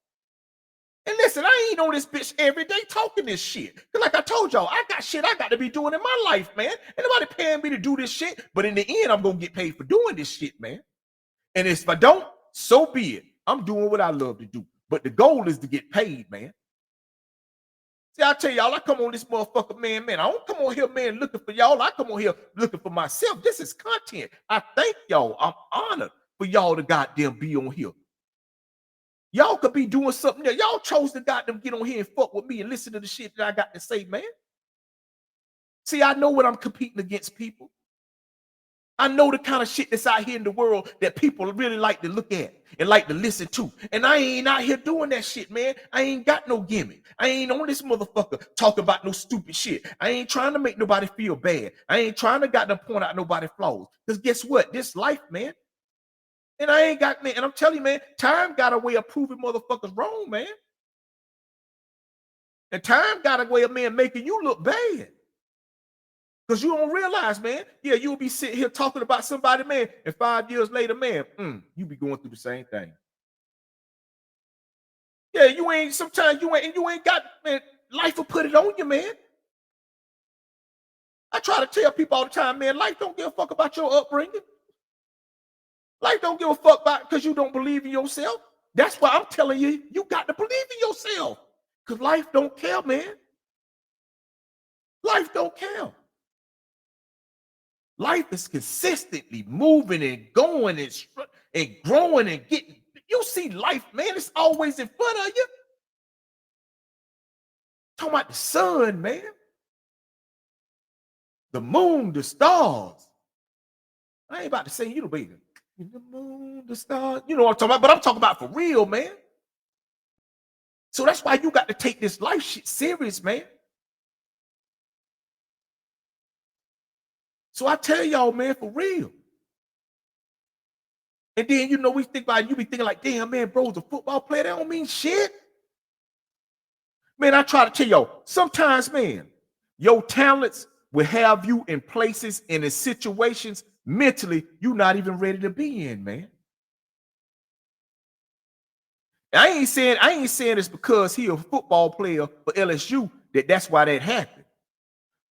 Speaker 3: And listen, I ain't on this bitch every day talking this shit. Because like I told y'all, I got shit I got to be doing in my life, man. Ain't nobody paying me to do this shit. But in the end, I'm going to get paid for doing this shit, man. And if I don't, so be it. I'm doing what I love to do. But the goal is to get paid, man. See, I tell y'all, I come on this motherfucker, man. I don't come on here, man, looking for y'all. I come on here looking for myself. This is content. I thank y'all. I'm honored for y'all to goddamn be on here. Y'all could be doing something there. Y'all chose to goddamn get on here and fuck with me and listen to the shit that I got to say, man. See, I know what I'm competing against, people. I know the kind of shit that's out here in the world that people really like to look at and like to listen to. And I ain't out here doing that shit, man. I ain't got no gimmick. I ain't on this motherfucker talking about no stupid shit. I ain't trying to make nobody feel bad. I ain't trying to goddamn point out nobody's flaws. Because guess what? This life, man. And I ain't got, man, and I'm telling you, man, time got a way of proving motherfuckers wrong, man. And time got a way of, man, making you look bad. Because you don't realize, man, yeah, you'll be sitting here talking about somebody, man, and 5 years later, man, you be going through the same thing. Yeah, sometimes you ain't got, man, life will put it on you, man. I try to tell people all the time, man, life don't give a fuck about your upbringing. Life don't give a fuck about because you don't believe in yourself. That's why I'm telling you, you got to believe in yourself. Because life don't care, man. Life don't care. Life is consistently moving and going and growing and getting. You see life, man, it's always in front of you. Talking about the sun, man. The moon, the stars. I ain't about to say you, baby. The moon, the stars. You know what I'm talking about, but I'm talking about for real, man. So that's why you got to take this life shit serious, man. So I tell y'all, man, for real. And then, you know, we think about, you be thinking like, damn, man, bro's a football player. That don't mean shit. Man, I try to tell y'all, sometimes, man, your talents will have you in places and in situations mentally you're not even ready to be in, man. I ain't saying it's because he a football player for LSU that's why that happened.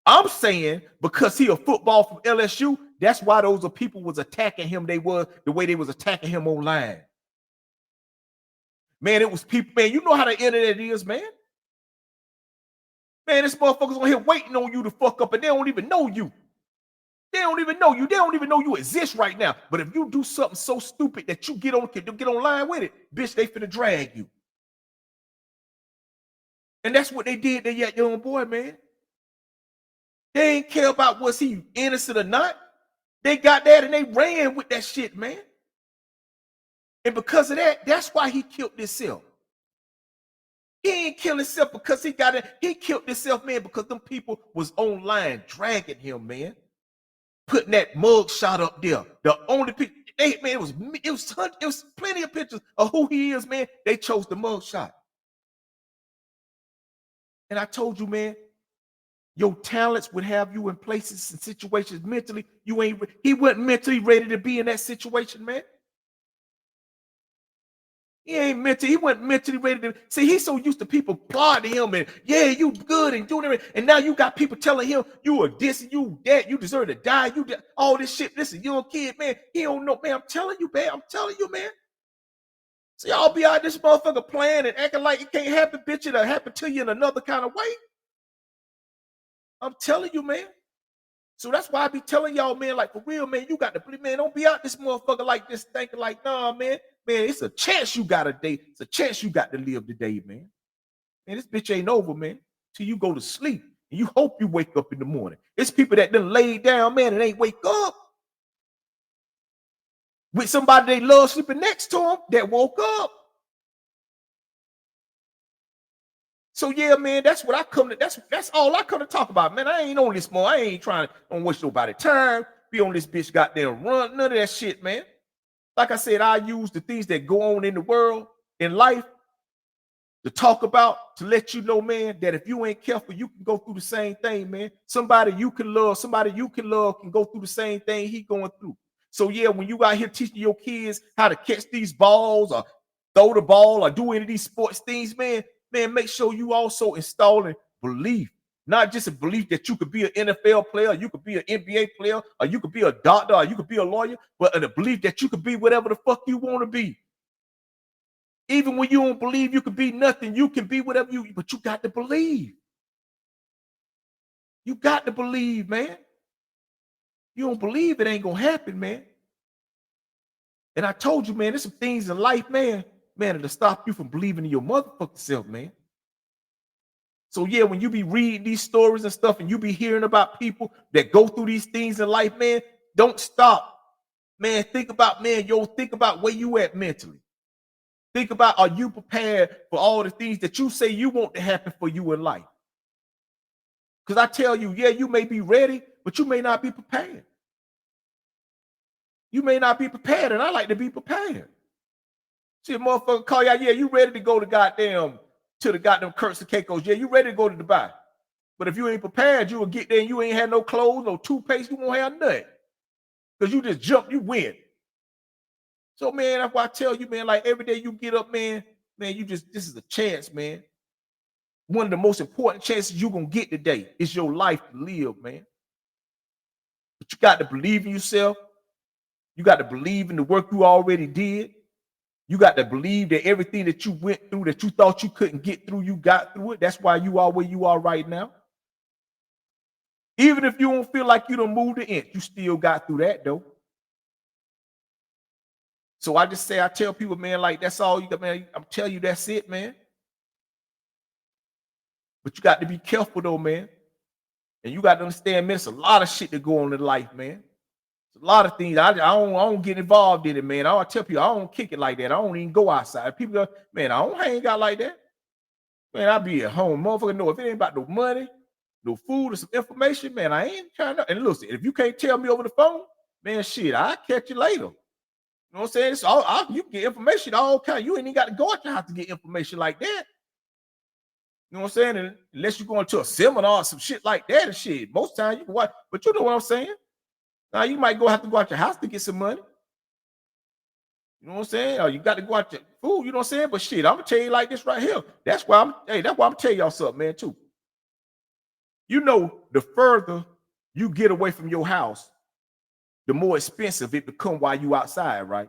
Speaker 3: I'm saying because he a football from LSU, that's why those people was attacking him. They were the way they was attacking him online. Man, it was people, man, you know how the internet is, man. Man, this motherfucker's on here waiting on you to fuck up and they don't even know you. They don't even know you. They don't even know you exist right now. But if you do something so stupid that you get online with it, bitch, they finna drag you. And that's what they did to that young boy, man. They ain't care about was he innocent or not. They got that and they ran with that shit, man. And because of that, that's why he killed himself. He ain't kill himself because he got it. He killed himself, man, because them people was online dragging him, man. Putting that mug shot up there. The only people, man, it was plenty of pictures of who he is, man. They chose the mug shot. And I told you, man, your talents would have you in places and situations mentally. He wasn't mentally ready to be in that situation, man. He ain't mentally, he wasn't mentally ready to see. He's so used to people applauding him and yeah, you good and doing everything. And now you got people telling him you are this and you that, you deserve to die. You all this shit. Listen, young kid, man. He don't know, man. I'm telling you, man. I'm telling you, man. So y'all be out this motherfucker playing and acting like it can't happen, bitch. It'll happen to you in another kind of way. I'm telling you, man. So that's why I be telling y'all, man, like for real, man, you got to believe, man, don't be out this motherfucker like this thinking like, nah, man, it's a chance you got a day. It's a chance you got to live today, man. Man, this bitch ain't over, man, till you go to sleep. And you hope you wake up in the morning. It's people that done laid down, man, and ain't wake up. With somebody they love sleeping next to them that woke up. So yeah, man, that's what I come to. That's all I come to talk about, man. I ain't on this more. I ain't trying to don't waste nobody's time. Be on this bitch goddamn run. None of that shit, man. Like I said, I use the things that go on in the world, in life, to talk about, to let you know, man, that if you ain't careful, you can go through the same thing, man. Somebody you can love can go through the same thing he going through. So yeah, when you out here teaching your kids how to catch these balls or throw the ball or do any of these sports things, man, make sure you also installing belief. Not just a belief that you could be an NFL player, you could be an NBA player, or you could be a doctor, or you could be a lawyer, but a belief that you could be whatever the fuck you want to be. Even when you don't believe you could be nothing, you can be whatever but you got to believe. You got to believe, man. You don't believe, it ain't gonna happen, man. And I told you, man, there's some things in life, man, that'll stop you from believing in your motherfucking self, man. So yeah, when you be reading these stories and stuff and you be hearing about people that go through these things in life, man, don't stop. Man, think about where you at mentally. Think about, are you prepared for all the things that you say you want to happen for you in life? Because I tell you, yeah, you may be ready, but you may not be prepared. You may not be prepared, and I like to be prepared. See a motherfucker call you out, yeah, you ready to go to the goddamn Kurt's and Caicos. Yeah, you ready to go to Dubai. But if you ain't prepared, you will get there and you ain't had no clothes, no toothpaste, you won't have nothing. Because you just jump, you win. So, man, that's why I tell you, man, like every day you get up, man, this is a chance, man. One of the most important chances you're going to get today is your life to live, man. But you got to believe in yourself. You got to believe in the work you already did. You got to believe that everything that you went through that you thought you couldn't get through, you got through it. That's why you are where you are right now. Even if you don't feel like you done moved an inch, you still got through that, though. So I tell people, man, like that's all you got, man. I'm telling you, that's it, man. But you got to be careful, though, man. And you got to understand, man, it's a lot of shit that go on in life, man. A lot of things. I don't get involved in it, man. I tell people I don't kick it like that. I don't even go outside. People go, man, I don't hang out like that. Man, I be at home. Motherfucker, know if it ain't about no money, no food, or some information, man, I ain't trying to. And listen, if you can't tell me over the phone, man, shit, I'll catch you later. You know what I'm saying? It's all, you can get information all kind. You ain't even got to go out your house to get information like that. You know what I'm saying? And unless you're going to a seminar or some shit like that and shit. Most times you can watch, but you know what I'm saying? Now you might have to go out your house to get some money. You know what I'm saying? Or you got to go out your food, you know what I'm saying? But shit, I'm gonna tell you like this right here. That's why I'm telling y'all something, man, too. You know, the further you get away from your house, the more expensive it become while you outside, right?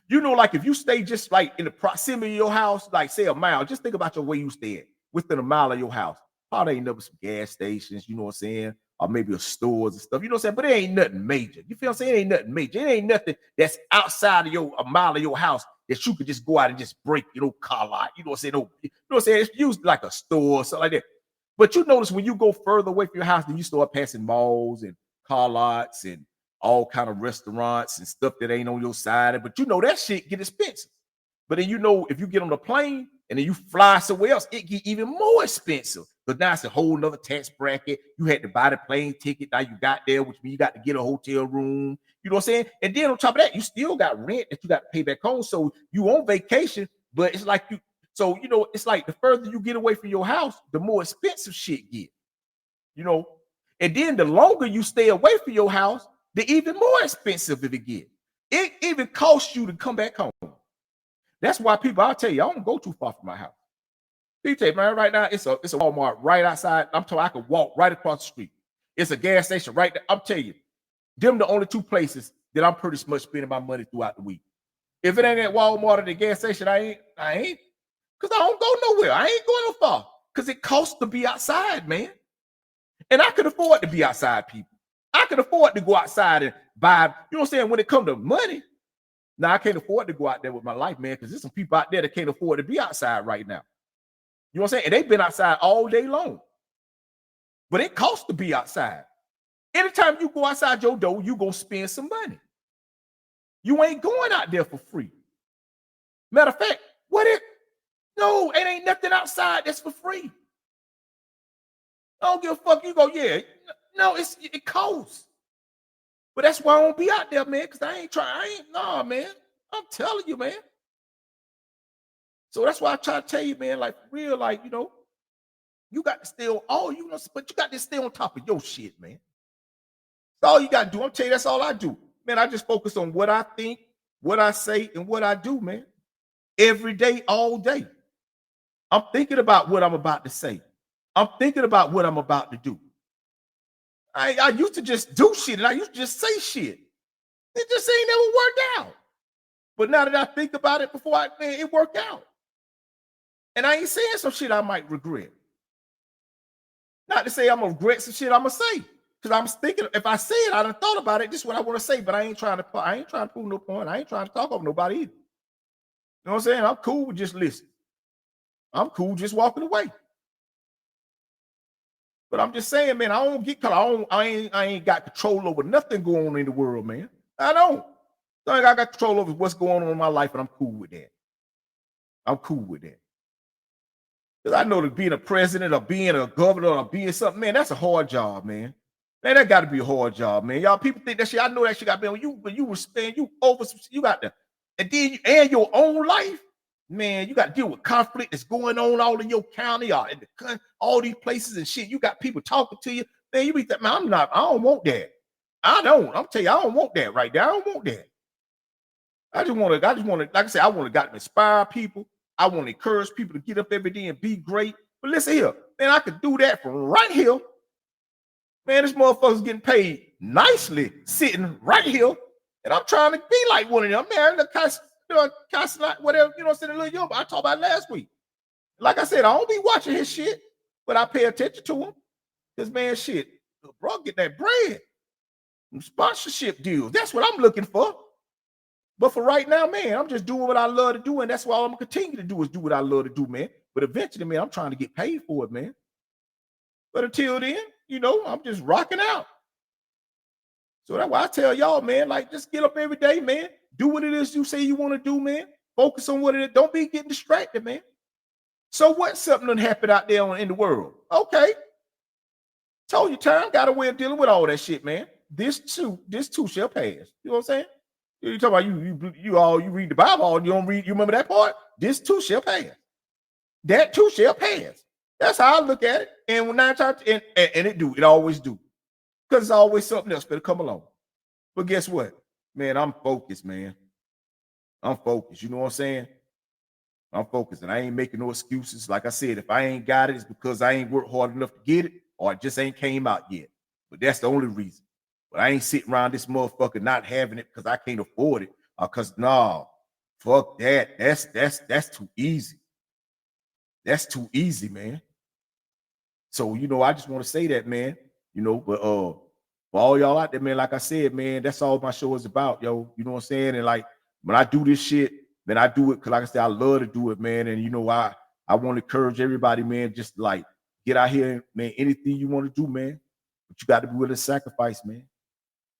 Speaker 3: You know, like if you stay just like in the proximity of your house, like say a mile, just think about your way you stay at within a mile of your house. Probably ain't never some gas stations, you know what I'm saying? Or maybe a stores and stuff, you know what I'm saying? But it ain't nothing major. You feel what I'm saying? It ain't nothing major. It ain't nothing that's outside of a mile of your house that you could just go out and just break your car lot. You know what I'm saying? You know what I'm saying? It's used like a store or something like that. But you notice when you go further away from your house, then you start passing malls and car lots and all kind of restaurants and stuff that ain't on your side. But you know that shit get expensive. But then you know if you get on the plane and then you fly somewhere else, it get even more expensive. But now it's a whole nother tax bracket. You had to buy the plane ticket. Now you got there, which means you got to get a hotel room. You know what I'm saying? And then on top of that, you still got rent that you got to pay back home. So you on vacation, but it's like so you know, it's like the further you get away from your house, the more expensive shit get. You know, and then the longer you stay away from your house, the even more expensive it get. It even costs you to come back home. That's why people, I'll tell you, I don't go too far from my house. You tell you, man, right now, it's a Walmart right outside. I'm telling you, I can walk right across the street. It's a gas station right there. I'm telling you, them the only two places that I'm pretty much spending my money throughout the week. If it ain't at Walmart or the gas station, I ain't. Because I don't go nowhere. I ain't going no far. Because it costs to be outside, man. And I could afford to be outside, people. I could afford to go outside and buy, you know what I'm saying, when it comes to money. Now, I can't afford to go out there with my life, man, because there's some people out there that can't afford to be outside right now. You know what I'm saying? And they've been outside all day long. But it costs to be outside. Anytime you go outside your door, you're going to spend some money. You ain't going out there for free. Matter of fact, no, it ain't nothing outside that's for free. I don't give a fuck. You go, yeah. No, it costs. But that's why I don't be out there, man, because nah, man. I'm telling you, man. So that's why I try to tell you, man, like, real, like, you know, you got to stay on but you got to stay on top of your shit, man. That's all you got to do. I'm telling you, that's all I do. Man, I just focus on what I think, what I say, and what I do, man. Every day, all day. I'm thinking about what I'm about to say. I'm thinking about what I'm about to do. I used to just do shit, and I used to just say shit. It just ain't never worked out. But now that I think about it before it worked out. And I ain't saying some shit I might regret. Not to say I'm going to regret some shit I'm going to say. Because I'm thinking, if I say it, I done thought about it. This is what I want to say, but I ain't trying to prove no point. I ain't trying to talk over nobody either. You know what I'm saying? I'm cool with just listening. I'm cool just walking away. But I'm just saying, man, I don't get caught. I ain't got control over nothing going on in the world, man. I don't. I got control over what's going on in my life, and I'm cool with that. I'm cool with that. Because I know that being a president or being a governor or being something, man, that's a hard job, man. Man, that got to be a hard job, man. Y'all people think that shit. I know that shit got to be when you were spending, you got to, and then and your own life, man, you got to deal with conflict that's going on all in your county or in the country, all these places and shit. You got people talking to you, man. You be that, man. I don't want that. I'm telling you, I don't want that right there. I don't want that. I just want to, like I said, I want to inspire people. I want to encourage people to get up every day and be great. But listen here, man, I could do that from right here. Man, this motherfucker's getting paid nicely sitting right here. And I'm trying to be like one of them, man. Whatever, you know, sitting a little young, but I talked about it last week. Like I said, I don't be watching his shit, but I pay attention to him. Because, man, shit, bro, get that bread. Sponsorship deals. That's what I'm looking for. But for right now, man, I'm just doing what I love to do, and that's what I'm going to continue to do is do what I love to do, man. But eventually, man, I'm trying to get paid for it, man. But until then, you know, I'm just rocking out. So that's why I tell y'all, man, like, just get up every day, man. Do what it is you say you want to do, man. Focus on what it is. Don't be getting distracted, man. So what? Something done happened out there in the world. Okay. Told you, time got a way of dealing with all that shit, man. This too shall pass. You know what I'm saying? You talk about you read the Bible, you don't read, you remember that part? This too shall pass. That too shall pass. That's how I look at it. And when it always do. Because it's always something else that'll come along. But guess what? Man, I'm focused, man. I'm focused. You know what I'm saying? I'm focused, and I ain't making no excuses. Like I said, if I ain't got it, it's because I ain't worked hard enough to get it, or it just ain't came out yet. But that's the only reason. But I ain't sitting around this motherfucker not having it because I can't afford it. Or because fuck that. That's too easy. That's too easy, man. So, you know, I just want to say that, man. You know, but for all y'all out there, man, like I said, man, that's all my show is about, yo. You know what I'm saying? And like when I do this shit, man, I do it because, like I said, I love to do it, man. And you know, I want to encourage everybody, man, just like get out here, man. Anything you want to do, man, but you got to be willing to sacrifice, man.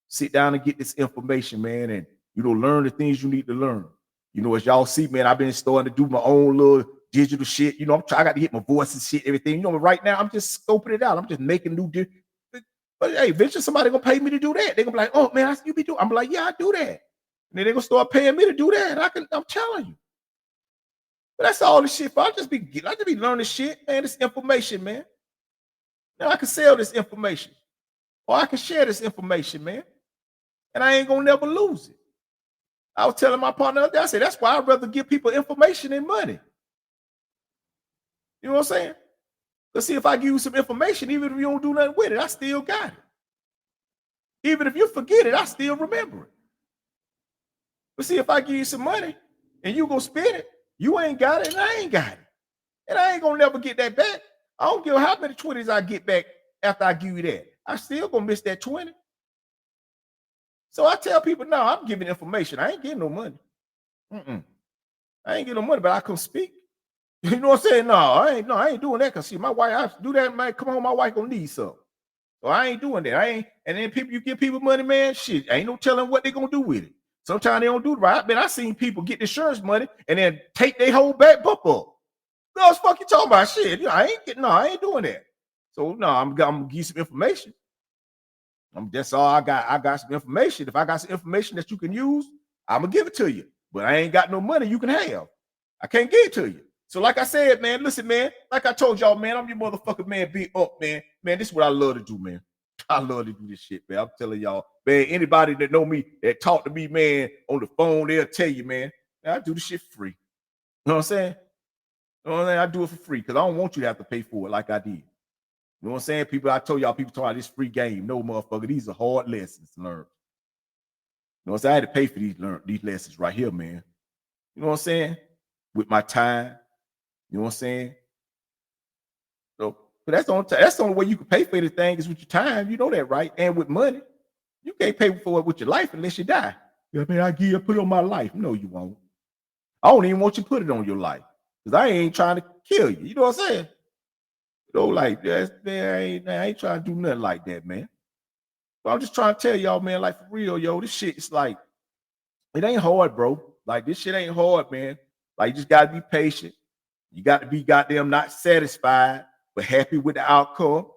Speaker 3: Sit down and get this information, man, and you know, learn the things you need to learn. You know, as y'all see, man, I've been starting to do my own little digital shit. You know, I got to get my voice and shit, everything. You know, right now I'm just scoping it out. I'm just making new. But hey, eventually somebody gonna pay me to do that. They're gonna be like, "Oh man, you be doing." I'm like, "Yeah, I do that." And then they're gonna start paying me to do that. I'm telling you. But that's all the shit. I just be learning shit, man. This information, man. Now I can sell this information, or I can share this information, man. And I ain't gonna never lose it. I was telling my partner, I said, that's why I'd rather give people information than money. You know what I'm saying? Let's see if I give you some information, even if you don't do nothing with it, I still got it. Even if you forget it, I still remember it. But see, if I give you some money and you go spend it, you ain't got it and I ain't got it. And I ain't gonna never get that back. I don't care how many 20s I get back after I give you that. I still gonna miss that 20. So I tell people, no, I'm giving information. I ain't getting no money. I ain't getting no money, but I can speak. You know what I'm saying? No, I ain't doing that. Cause see, my wife, I do that, man. Come on, my wife gonna need something. So I ain't doing that. I ain't, and then you give people money, man. Shit, ain't no telling what they gonna do with it. Sometimes they don't do it right. Man, I seen people get insurance money and then take their whole back book up. No, what the fuck you talking about? Shit, you know, I ain't doing that. So no, I'm gonna give you some information. That's all I got. I got some information. If I got some information that you can use, I'm gonna give it to you. But I ain't got no money you can have. I can't give it to you. So, like I said, man, listen, man, like I told y'all, man, I'm your motherfucking man, Big Unc, man. Man, this is what I love to do, man. I love to do this shit, man. I'm telling y'all, man, anybody that know me, that talk to me, man, on the phone, they'll tell you, man, I do this shit free. You know what I'm saying? You know what I'm saying? I do it for free because I don't want you to have to pay for it like I did. You know what I'm saying? I told y'all, people talk about this free game. No, motherfucker, these are hard lessons to learn. You know what I'm saying? I had to pay for these lessons right here, man. You know what I'm saying? With my time. You know what I'm saying? So, but that's the only way you can pay for anything is with your time. You know that, right? And with money. You can't pay for it with your life unless you die. I mean, I give you put it on my life. No, you won't. I don't even want you to put it on your life. Because I ain't trying to kill you. You know what I'm saying? You know, like that, man, I ain't trying to do nothing like that, man. But I'm just trying to tell y'all, man, like for real, yo, this shit is like, it ain't hard, bro. Like this shit ain't hard, man. Like you just gotta be patient. You got to be goddamn not satisfied, but happy with the outcome,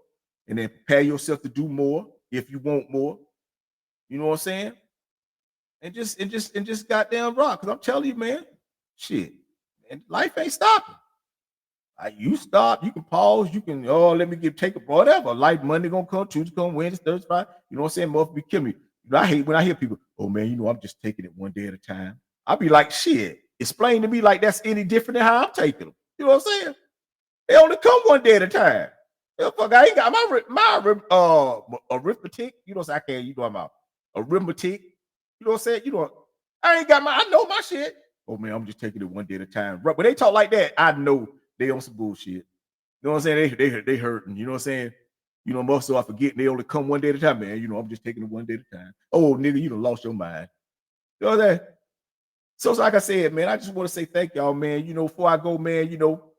Speaker 3: and then prepare yourself to do more if you want more. You know what I'm saying? And just goddamn rock. Cause I'm telling you, man, shit, and life ain't stopping. Like you stop, you can pause, you can let me take a whatever. Life Monday gonna come, Tuesday come, Wednesday, Thursday, Friday. You know what I'm saying? Motherfucker be killing me. You know, I hate when I hear people, oh man, you know, I'm just taking it one day at a time. I'll be like, shit, explain to me like that's any different than how I'm taking them. You know what I'm saying? They only come one day at a time. Fuck, I ain't got my arithmetic. You know what I'm saying? I can't. You know I'm out. Arithmetic. You know what I'm saying? You know, I ain't got my. I know my shit. Oh man, I'm just taking it one day at a time. When they talk like that, I know they on some bullshit. You know what I'm saying? They hurting. You know what I'm saying? You know, most of I forget they only come one day at a time, man. You know, I'm just taking it one day at a time. Oh nigga, you done lost your mind. You know what I'm saying? So like I said, man, I just want to say thank y'all, man. You know, before I go, man, you know,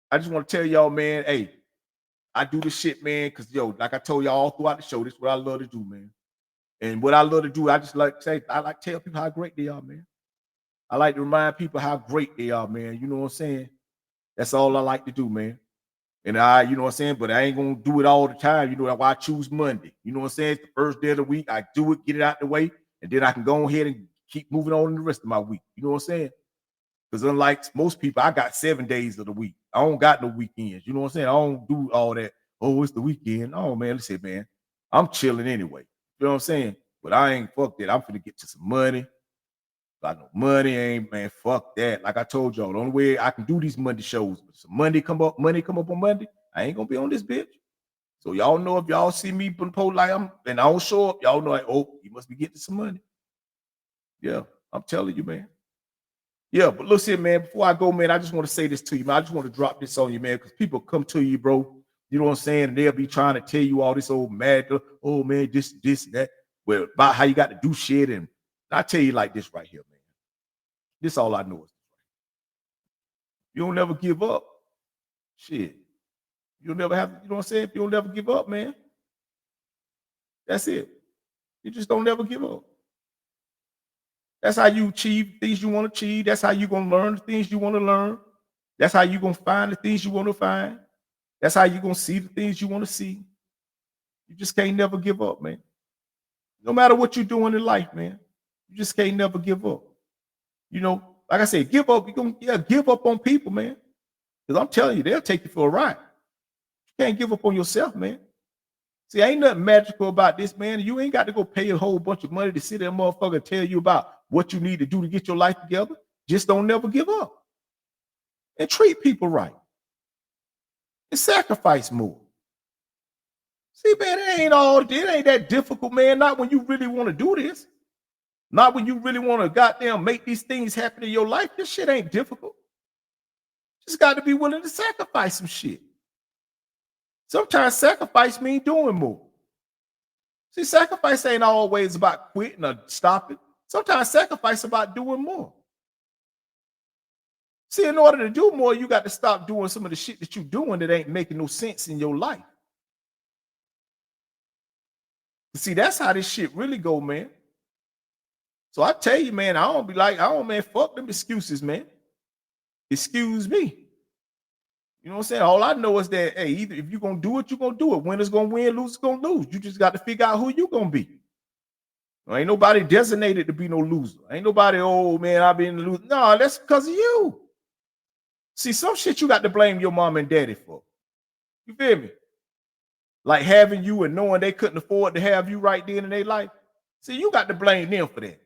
Speaker 3: I just want to tell y'all, man, hey, I do this shit, man, because, yo, like I told y'all all throughout the show, this is what I love to do, man. And what I love to do, I just like to say, I like to tell people how great they are, man. I like to remind people how great they are, man. You know what I'm saying? That's all I like to do, man. And you know what I'm saying? But I ain't going to do it all the time. You know, that's why I choose Monday. You know what I'm saying? It's the first day of the week. I do it, get it out the way, and then I can go ahead and keep moving on in the rest of my week. You know what I'm saying? Because unlike most people, I got 7 days of the week. I don't got no weekends. You know what I'm saying? I don't do all that. Oh, it's the weekend. Oh, man, listen, man. I'm chilling anyway. You know what I'm saying? But I ain't fuck that. I'm finna get to some money. Got no money, ain't, man. Fuck that. Like I told y'all, the only way I can do these Monday shows, money come up on Monday, I ain't gonna be on this bitch. So y'all know if y'all see me putting post like and I don't show up, y'all know like, oh, you must be getting some money. Yeah, I'm telling you, man. Yeah, but look here, man, before I go, man, I just want to say this to you, man. I just want to drop this on you, man, because people come to you, bro. You know what I'm saying? And they'll be trying to tell you all this old mad, oh, man, this, that, well, about how you got to do shit. And I tell you like this right here, man. This all I know is you don't never give up. Shit. You'll never have, you know what I'm saying? If you don't never give up, man, that's it. You just don't never give up. That's how you achieve things you want to achieve. That's how you're going to learn the things you want to learn. That's how you're going to find the things you want to find. That's how you're going to see the things you want to see. You just can't never give up, man. No matter what you're doing in life, man, you just can't never give up. You know, like I said, give up. You're going to give up on people, man. Because I'm telling you, they'll take you for a ride. You can't give up on yourself, man. See, ain't nothing magical about this, man. You ain't got to go pay a whole bunch of money to sit there, motherfucker, and tell you about what you need to do to get your life together, just don't never give up. And treat people right. And sacrifice more. See, man, it ain't that difficult, man. Not when you really want to do this. Not when you really want to goddamn make these things happen in your life. This shit ain't difficult. Just got to be willing to sacrifice some shit. Sometimes sacrifice means doing more. See, sacrifice ain't always about quitting or stopping. Sometimes sacrifice about doing more. See, in order to do more, you got to stop doing some of the shit that you're doing that ain't making no sense in your life. See, that's how this shit really go, man. So I tell you, man, man, fuck them excuses, man. Excuse me. You know what I'm saying? All I know is that, hey, either if you're going to do it, you're going to do it. Winner's going to win, loser's going to lose. You just got to figure out who you going to be. There ain't nobody designated to be no loser. Ain't nobody, oh, man, I've been a loser. No, that's because of you. See, some shit you got to blame your mom and daddy for. You feel me? Like having you and knowing they couldn't afford to have you right then in their life. See, you got to blame them for that.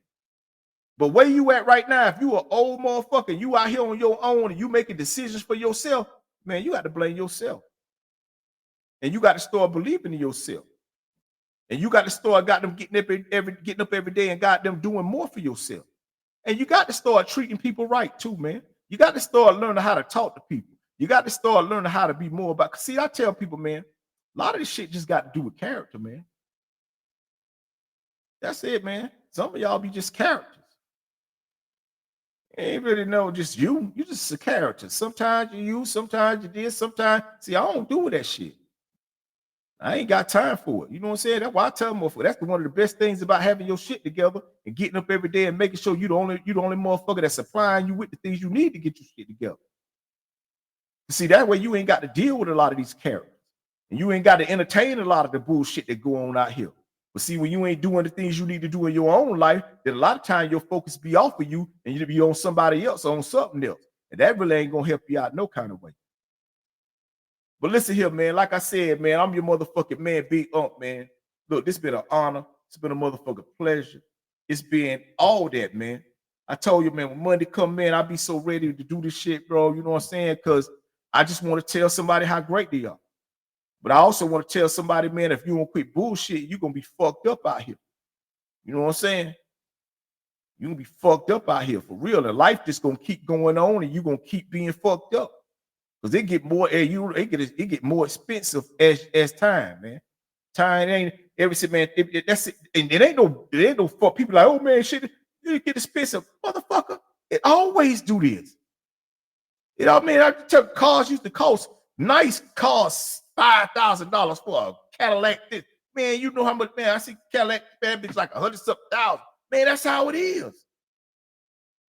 Speaker 3: But where you at right now, if you an old motherfucker, you out here on your own and you making decisions for yourself, man, you got to blame yourself. And you got to start believing in yourself. And you got to start getting up every day and got them doing more for yourself. And you got to start treating people right too, man. You got to start learning how to talk to people. You got to start learning how to be more about. See, I tell people, man, a lot of this shit just got to do with character, man. That's it, man. Some of y'all be just characters. Ain't really no just you. You just a character. Sometimes you sometimes you this, sometimes. See, I don't do that shit. I ain't got time for it. You know what I'm saying? That's why I tell motherfuckers. That's one of the best things about having your shit together and getting up every day and making sure you the only motherfucker that's supplying you with the things you need to get your shit together. See, that way you ain't got to deal with a lot of these characters. And you ain't got to entertain a lot of the bullshit that go on out here. But see, when you ain't doing the things you need to do in your own life, then a lot of times your focus be off of you and you be on somebody else, on something else. And that really ain't gonna help you out no kind of way. But listen here, man. Like I said, man, I'm your motherfucking man, Big Unc, man. Look, this been an honor. It's been a motherfucking pleasure. It's been all that, man. I told you, man, when Monday come, man, I'll be so ready to do this shit, bro. You know what I'm saying? Because I just want to tell somebody how great they are. But I also want to tell somebody, man, if you don't quit bullshit, you're going to be fucked up out here. You know what I'm saying? You're going to be fucked up out here for real. And life just going to keep going on and you're going to keep being fucked up. Because it get more, it get more expensive as time, man. Time ain't everything, man. That's it. And it ain't no fuck. People like, oh man, shit, it get expensive. Motherfucker, it always do this. You know what I mean? I tell cars used to cost, nice cars, $5,000 for a Cadillac. This. Man, you know how much, man, I see Cadillac, man, it's like $100-something thousand. Man, that's how it is.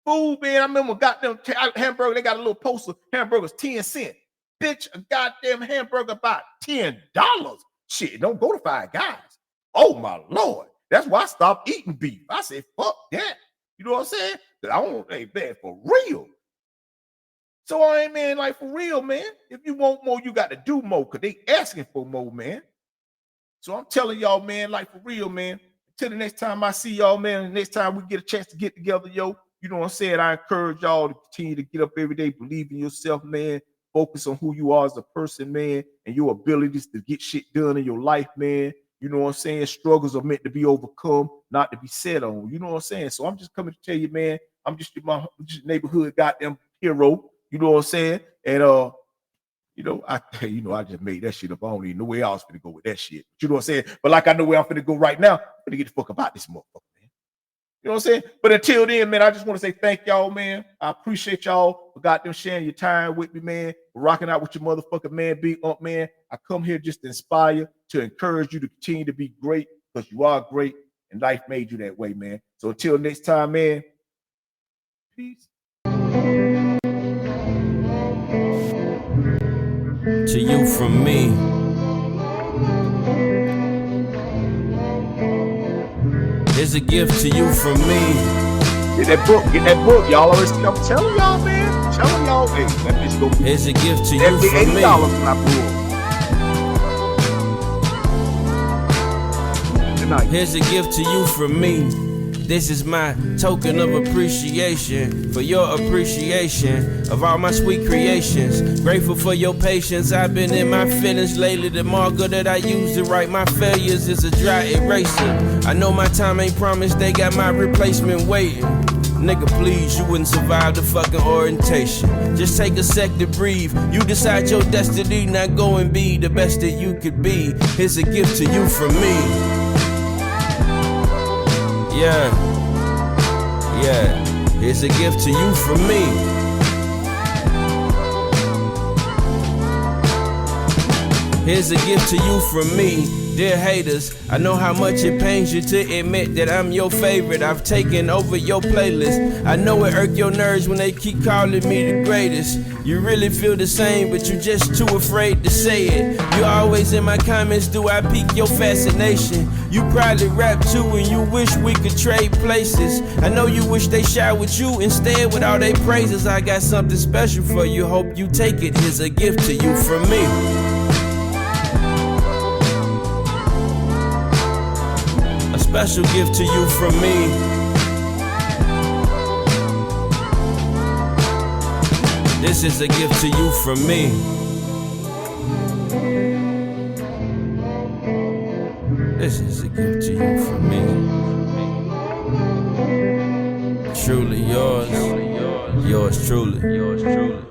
Speaker 3: Food, man, I remember goddamn hamburger, they got a little poster, hamburgers 10 cents. Bitch, a goddamn hamburger about $10. Shit, don't go to Five Guys. Oh my Lord. That's why I stopped eating beef. I said, fuck that. You know what I'm saying? I don't ain't bad for real. So I ain't, man, like for real, man. If you want more, you got to do more because they asking for more, man. So I'm telling y'all, man, like for real, man. Until the next time I see y'all, man, the next time we get a chance to get together, yo, you know what I'm saying? I encourage y'all to continue to get up every day, believe in yourself, man. Focus on who you are as a person, man, and your abilities to get shit done in your life, man. You know what I'm saying? Struggles are meant to be overcome, not to be set on. You know what I'm saying? So I'm just coming to tell you, man, I'm just my neighborhood goddamn hero. You know what I'm saying? And you know, I just made that shit up. I don't even know where I was finna go with that shit. You know what I'm saying? But like I know where I'm finna go right now. I'm finna get the fuck about this motherfucker, man. You know what I'm saying? But until then, man, I just want to say thank y'all, man. I appreciate y'all for goddamn sharing your time with me, man. For rocking out with your motherfucking man, Big Unc, man. I come here just to inspire, to encourage you to continue to be great because you are great and life made you that way, man. So until next time, man, peace.
Speaker 2: To you from me. Here's a gift to you from me.
Speaker 3: Get that book, y'all. I'm telling y'all, man. I'm telling y'all, hey, that bitch go.
Speaker 2: Here's a gift to you from me.
Speaker 3: $80 when I blew up.
Speaker 2: Here's a gift to you from me. This is my token of appreciation for your appreciation of all my sweet creations. Grateful for your patience. I've been in my feelings lately. The marker that I use to write my failures is a dry eraser. I know my time ain't promised. They got my replacement waiting. Nigga, please, you wouldn't survive the fucking orientation. Just take a sec to breathe. You decide your destiny, not go and be the best that you could be. Here's a gift to you from me. Yeah, here's a gift to you from me. Here's a gift to you from me. Dear haters, I know how much it pains you to admit that I'm your favorite. I've taken over your playlist. I know it irk your nerves when they keep calling me the greatest. You really feel the same, but you're just too afraid to say it. You always in my comments, do I pique your fascination? You probably rap too and you wish we could trade places. I know you wish they shot with you instead with all they praises. I got something special for you, hope you take it. Here's a gift to you from me. Special gift to you from me. This is a gift to you from me. This is a gift to you from me. Truly yours. Yours truly. Yours truly.